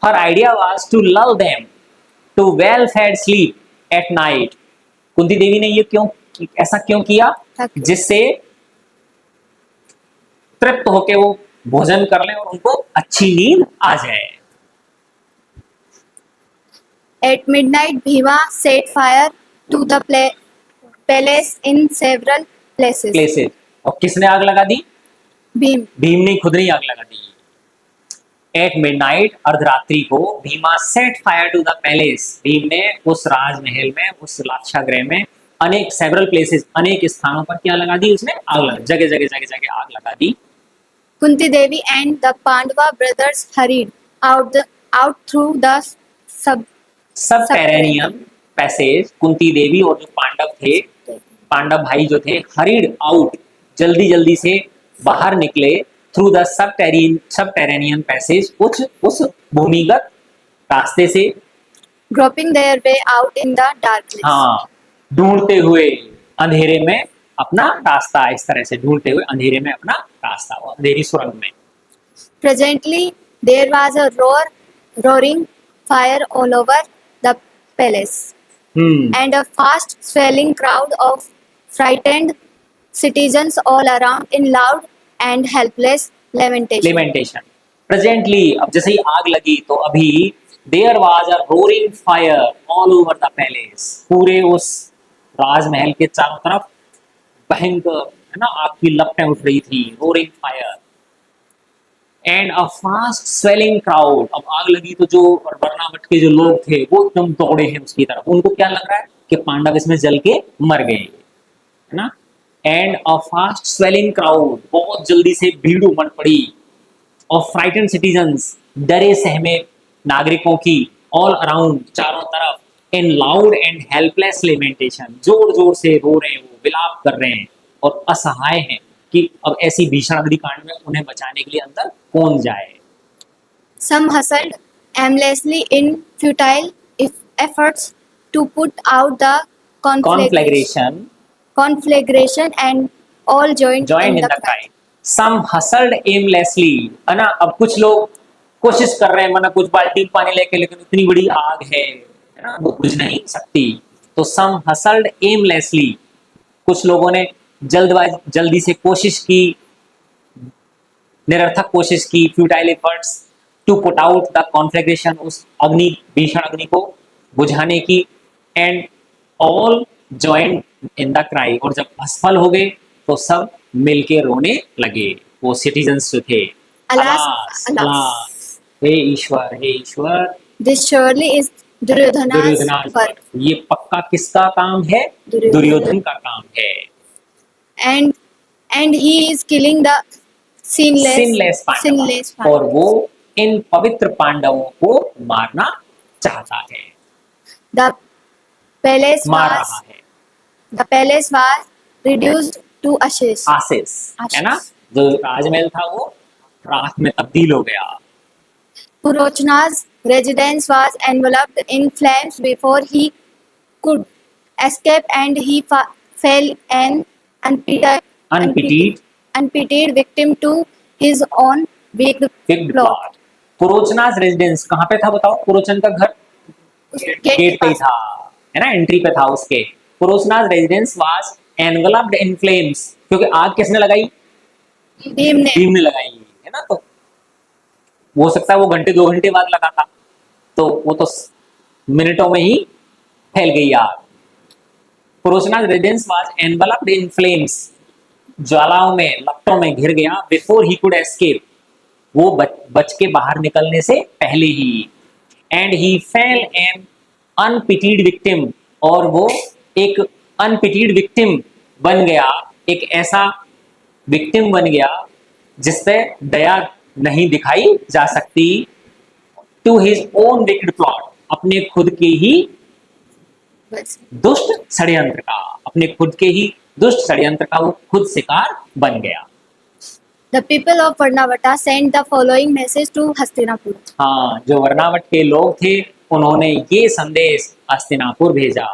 her idea was to lull them to well-fed sleep at night. Kunti देवी ने ये ऐसा क्यों किया? जिससे तृप्त होके वो भोजन कर लें और उनको अच्छी नींद आ जाए। At midnight, Bhima set fire to the palace in several places. Places, और किसने आग लगा दी? Bhim. भीम ने खुद ही आग लगा दी। एट मिडनाइट, अर्धरात्रि को, Bhima set fire to the palace, Bhim ने उस राजमहल में, उस लाक्षागृह में अनेक सेवरल प्लेसेस, अनेक स्थानों पर क्या लगा दी? उसने आग लगा, जगह जगह जगह जगह आग लगा दी। Kunti Devi and the Pandava brothers hurried out through the subterranean passage, Kunti Devi और जो पांडव थे, पांडव भाई जो थे, हरीड आउट, जल्दी जल्दी से बाहर निकले, थ्रू द सबटेरेनियन पैसेज, उस भूमिगत रास्ते से, groping their way out in the darkness. हाँ, ढूंढते हुए अंधेरे में अपना रास्ता, इस तरह से ढूंढते हुए अंधेरे में अपना रास्ता, अंधेरी सुरंग में। Presently, there was a roaring fire all over the palace, and a fast swelling crowd of frightened citizens all around in loud and helpless lamentation. Lamentation. Presently, अब जैसे ही आग लगी तो अभी there was a roaring fire all over the palace, पूरे उस राजमहल के चारों तरफ भयंकर, है ना, आग की लपटें उठ रही थी, roaring fire. And a fast swelling crowd, अब आग लगी तो जो बर्नावट के जो लोग थे वो एकदम दौड़े हैं उसकी तरफ, उनको क्या लग रहा है कि पांडव इसमें जल के मर गए, है ना। And a fast swelling crowd, बहुत जल्दी से भीड़ उमड़ पड़ी, ऑफ फ्राइटेंड सिटीजन्स, डरे सहमे नागरिकों की, ऑल अराउंड, चारों तरफ, इन लाउड एंड हेल्पलेस लेमेंटेशन, जोर जोर से रो रहे हैं, वो विलाप कर रहे हैं और असहाय हैं कि अब ऐसी भीषण अग्निकांड में उन्हें बचाने के लिए अंदर कौन जाए। Some hustled aimlessly in futile efforts to put out the conflagration and all joined Joined in in the the cry. cry. Some hustled aimlessly, है ना। अब कुछ लोग कोशिश कर रहे हैं, माना कुछ बाल्टी पानी लेके, लेकिन इतनी बड़ी आग है ना, वो बुझ नहीं सकती। तो some hustled aimlessly, कुछ लोगों ने जल्दी से कोशिश की, निरर्थक कोशिश की, futile efforts to put out the conflagration, उस अग्नि, भीषण अग्नि को बुझाने की। And all joined in the cry, और जब असफल हो गए तो सब मिलके रोने लगे, वो सिटीजन्स जो थे। Alas, alas, alas. अलास, हे ईश्वर, हे ईश्वर। This surely is Duryodhana's Duryodhana's, work, ये पक्का किसका काम है? दुर्योधन। दुर्योधन का काम है। and he is killing the sinless Pandava, sinless और वो इन पवित्र पांडवों को मारना चाहता है, The palace मार was रहा है। the palace was reduced to ashes. आशीष, है ना, जो राजमहल था वो राख में तब्दील हो गया। Purochna's residence was enveloped in flames before he could escape, and he fell an Unpitied unpitied victim to his own wicked Big plot. plot. Purochana's residence कहाँ पे था बताओ? पुरोचन का घर गेट पे ही था, है ना, एंट्री पे था उसके। Purochana's residence was enveloped in flames, क्योंकि आग किसने लगाई? भीम ने लगाई, है ना। तो हो सकता है वो घंटे 2 घंटे बाद लगा था, तो वो तो मिनटों में ही फैल गई आग। Purochana's residence was enveloped in flames, ज्वालाओं में, लपटों में घिर गया। बिफोर ही कुड एस्केप, वो बच के बाहर निकलने से पहले ही। And he fell an unpitied victim, और वो एक अनपिटीड विक्टिम बन गया, एक ऐसा विक्टिम बन गया जिस पे दया नहीं दिखाई जा सकती। To his own wicked plot, अपने खुद के ही दुष्ट षड्यंत्र का, अपने खुद के ही दुष्ट षड्यंत्र का वो खुद शिकार बन गया। The people of Varnavata sent the following message to Hastinapur. हाँ, जो वर्णावट के लोग थे उन्होंने ये संदेश हस्तिनापुर भेजा।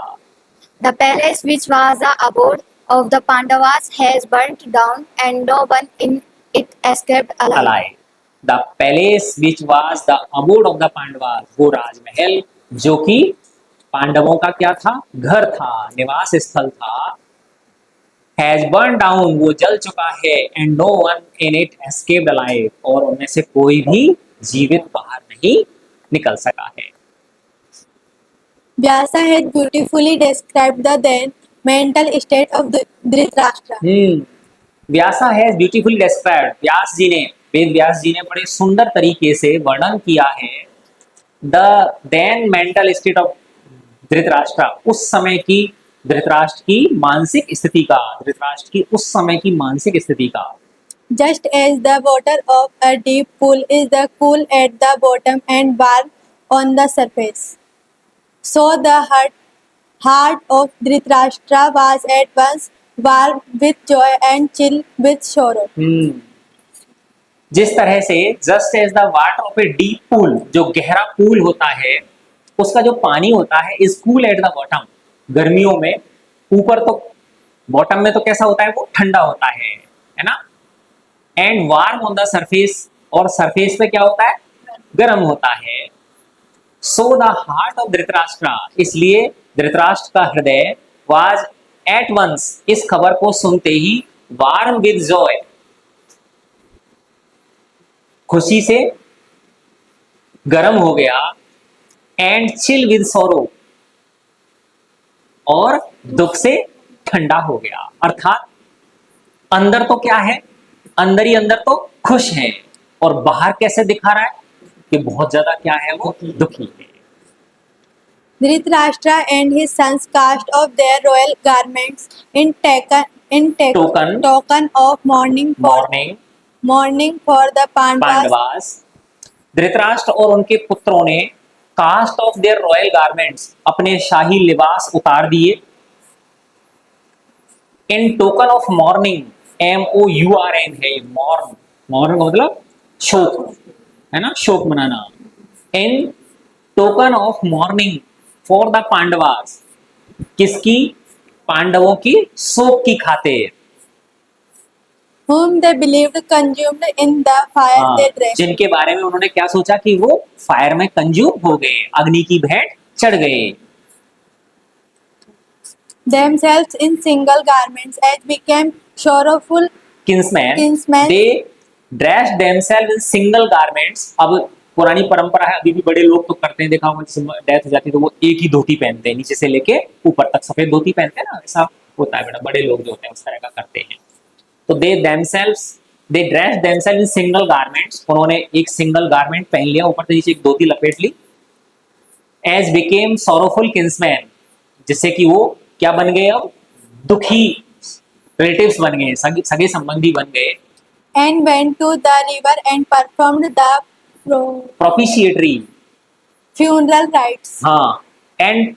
The palace which was the abode of the Pandavas has burnt down, and no one in it escaped alive. alive. The palace which was the abode of the Pandavas, वो राजमहल जो कि पांडवों का क्या था? घर था, निवास स्थल था। Has burned down, वो जल चुका है। And no one in it escaped alive, और उनमें से कोई भी जीवित बाहर नहीं निकल सका है। Vyasa has beautifully described the then mental state of Dhritarashtra. Vyasa has beautifully described, Vyas ji ने, वेद व्यास जी ने बड़े सुंदर तरीके से वर्णन किया है the then mental state of Dhritarashtra, उस समय की धृतराष्ट्र की मानसिक स्थिति का, धृतराष्ट्र की उस समय की मानसिक स्थिति का। Just as the water of a deep pool is the cool at the bottom and warm on the surface, so the heart of Dhritarashtra was at once warm with joy and chill with sorrow. जिस तरह से just as the water of a deep pool, जो गहरा pool होता है उसका जो पानी होता है is cool at the bottom, गर्मियों में ऊपर, तो बॉटम में तो कैसा होता है? वो ठंडा होता है ना। And warm on the surface, और सरफेस पे क्या होता है? गर्म होता है। So the heart of Dhritarashtra, इसलिए धृतराष्ट्र का हृदय वाज एट वंस, इस खबर को सुनते ही, वार्म विद जॉय, खुशी से गर्म हो गया। एंड चिल विद सोरो, और दुख से ठंडा हो गया। अर्थात अंदर तो क्या है, अंदर ही अंदर तो खुश है, और बाहर कैसे दिखा रहा है कि बहुत ज्यादा क्या है, वो दुखी है। Dhritarashtra and his sons cast off their royal garments Token. token of mourning for the Pandavas. Pandavas, Dhritarashtra और उनके पुत्रों ने cast off their royal garments, अपने शाही लिबास उतार दिए, in token of mourning, MOURN है, मॉर्न, मॉर्न का मतलब शोक है ना, शोक मनाना। In token of mourning for the Pandavas, किसकी, पांडवों की शोक की खातिर। Whom they believed consumed in the fire they dressed. जिनके बारे में उन्होंने क्या सोचा कि वो फायर में कंज्यूम हो गए, अग्नि की भेंट चढ़ गए। Themselves in single garments as became sorrowful Kingsman, Kinsmen. They dressed themselves in single garments. अब पुरानी परंपरा है, अभी भी बड़े लोग तो करते हैं, देखा होगा डेथ हो जाती है तो वो एक ही धोती पहनते हैं, नीचे से लेके ऊपर तक सफेद धोती पहनते हैं ना, ऐसा होता है बेटा, बड़े लोग जो होते हैं उस तरह का करते हैं। तो they dressed themselves in single garments, उन्होंने एक सिंगल गारमेंट पहन लिया, ऊपर से नीचे एक धोती लपेट ली। एज बिकेम सॉरोफुल किंग्समैन, जिससे कि वो क्या बन गए, अब दुखी रिलेटिव्स बन गए, सगे संबंधी बन गए। and went to the river and performed the propitiatory, funeral rites. हाँ, and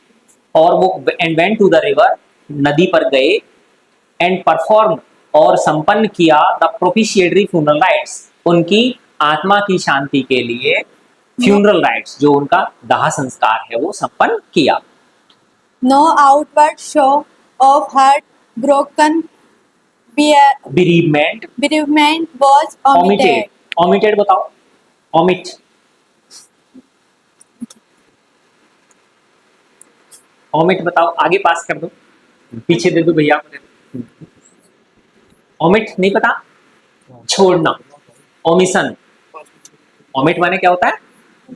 went to the river, नदी पर गए, एंड परफॉर्म, और संपन्न किया, द प्रोपिशिएटरी फ्यूनरल राइट्स, उनकी आत्मा की शांति के लिए फ्यूनरल राइट्स, जो उनका दाह संस्कार है वो संपन्न किया। No outward show of heart-broken bereavement was omitted. Omitted बताओ, ओमिट, ओमिट बताओ, आगे पास कर दो, पीछे दे दो भैया को, दे दो। ओमिट नहीं पता, छोड़ना, ओमिशन, ओमिट माने क्या होता है,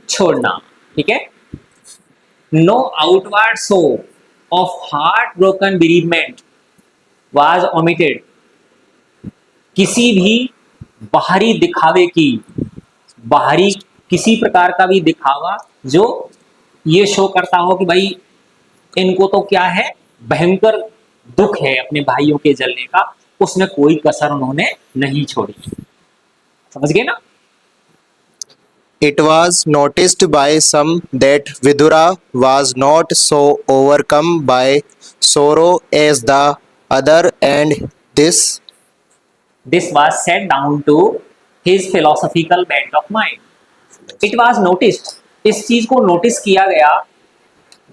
छोड़ना, ठीक है। No outward show of heart broken bereavement was omitted, किसी भी बाहरी दिखावे की, बाहरी किसी प्रकार का भी दिखावा जो ये शो करता हो कि भाई इनको तो क्या है, भयंकर दुख है अपने भाइयों के जलने का, उसमें कोई कसर उन्होंने नहीं छोड़ी। समझ गए ना? It was noticed by some that Vidura was not so overcome by sorrow as the other, and this was set down to his philosophical bent of mind. It was noticed, इस चीज को नोटिस किया गया,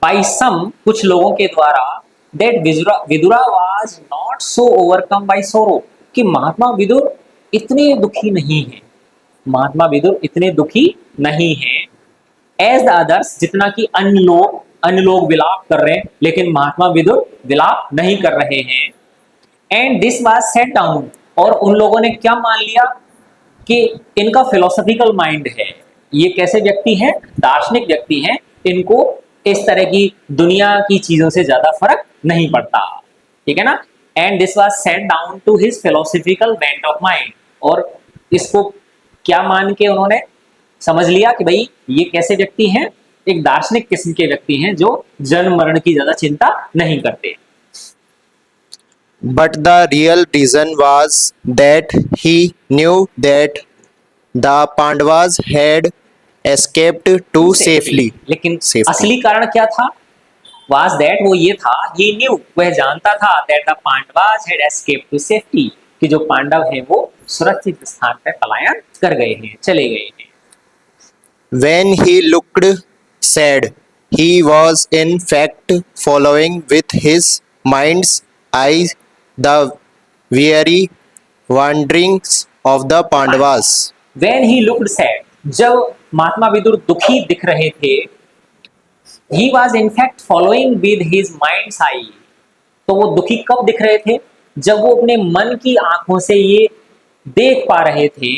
by some, कुछ लोगों के द्वारा, that Vidura was not so overcome by sorrow, कि महात्मा विदुर इतने दुखी नहीं है, महात्मा विदुर इतने दुखी नहीं है, एज द अदर्स, जितना कि अन्य लोग विलाप कर रहे हैं, लेकिन महात्मा विदुर विलाप नहीं कर रहे हैं। And this was set down, और उन लोगों ने क्या मान लिया कि इनका फिलोसॉफिकल माइंड है, ये कैसे व्यक्ति हैं, दार्शनिक व्यक्ति हैं, इनको इस तरह की दुनिया की चीजों से ज्यादा फर्क नहीं पड़ता, ठीक है ना। And this was set down to his philosophical bent of mind, और इसको क्या मान के उन्होंने समझ लिया कि भाई ये कैसे व्यक्ति हैं, एक दार्शनिक किस्म के व्यक्ति हैं जो जन्म मरण की ज्यादा चिंता नहीं करते। but the real reason was that he knew that the Pandavas had escaped too safely. लेकिन Safely. असली कारण क्या था, वाज दैट, वो ये था, he knew, वह जानता था, that the Pandavas had escaped to safety, कि जो पांडव हैं वो सुरक्षित स्थान पर पलायन कर गए हैं, चले गए हैं। When he looked sad, he was in fact following with his mind's eye the weary wanderings of the Pandavas. When he looked sad, जब महात्मा विदुर दुखी दिख रहे थे, he was in fact following with his mind's eye, तो वो दुखी कब दिख रहे थे, जब वो अपने मन की आंखों से ये देख पा रहे थे,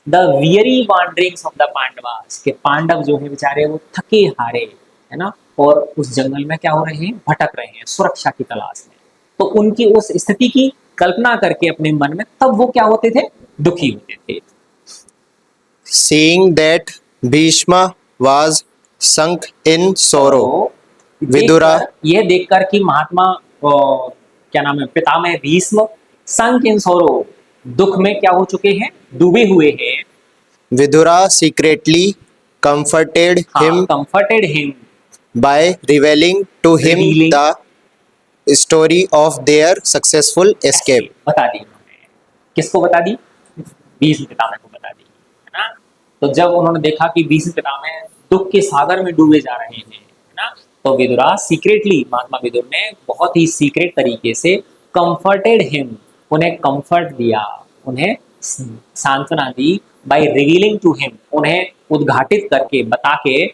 the weary wanderings of the Pandavas, के पांडव जो है बेचारे वो थके हारे, है ना, और उस जंगल में क्या हो रहे हैं, भटक रहे हैं सुरक्षा की तलाश में। तो उनकी उस स्थिति की कल्पना करके अपने मन में तब वो क्या होते थे, दुखी होते थे। Seeing that Bhishma was sunk in sorrow, तो विदुरा यह देखकर कि महात्मा क्या नाम है, पितामह भीष्म संक इन सोरो, दुख में क्या हो चुके हैं, डूबे हुए हैं। Vidura secretly comforted him comforted him by revealing to him Revealing. the story of their successful escape. बता दी उन्होंने, किसको बता दी, भीष्म पितामह को बता दी, है ना। तो जब उन्होंने देखा कि भीष्म पितामह दुख के सागर में डूबे जा रहे हैं, है ना, तो विदुरा सीक्रेटली, महात्मा विदुर ने बहुत ही सीक्रेट तरीके से कंफर्टेड हिम, उन्हें कंफर्ट दिया, उन्हें सांत्वना दी, बाय रिवीलिंग टू हिम, उन्हें उद्घाटित करके, बता के,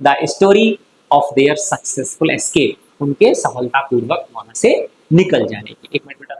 the story of their successful escape, उनके सफलतापूर्वक वहां से निकल जाने की। एक मिनट बेटा।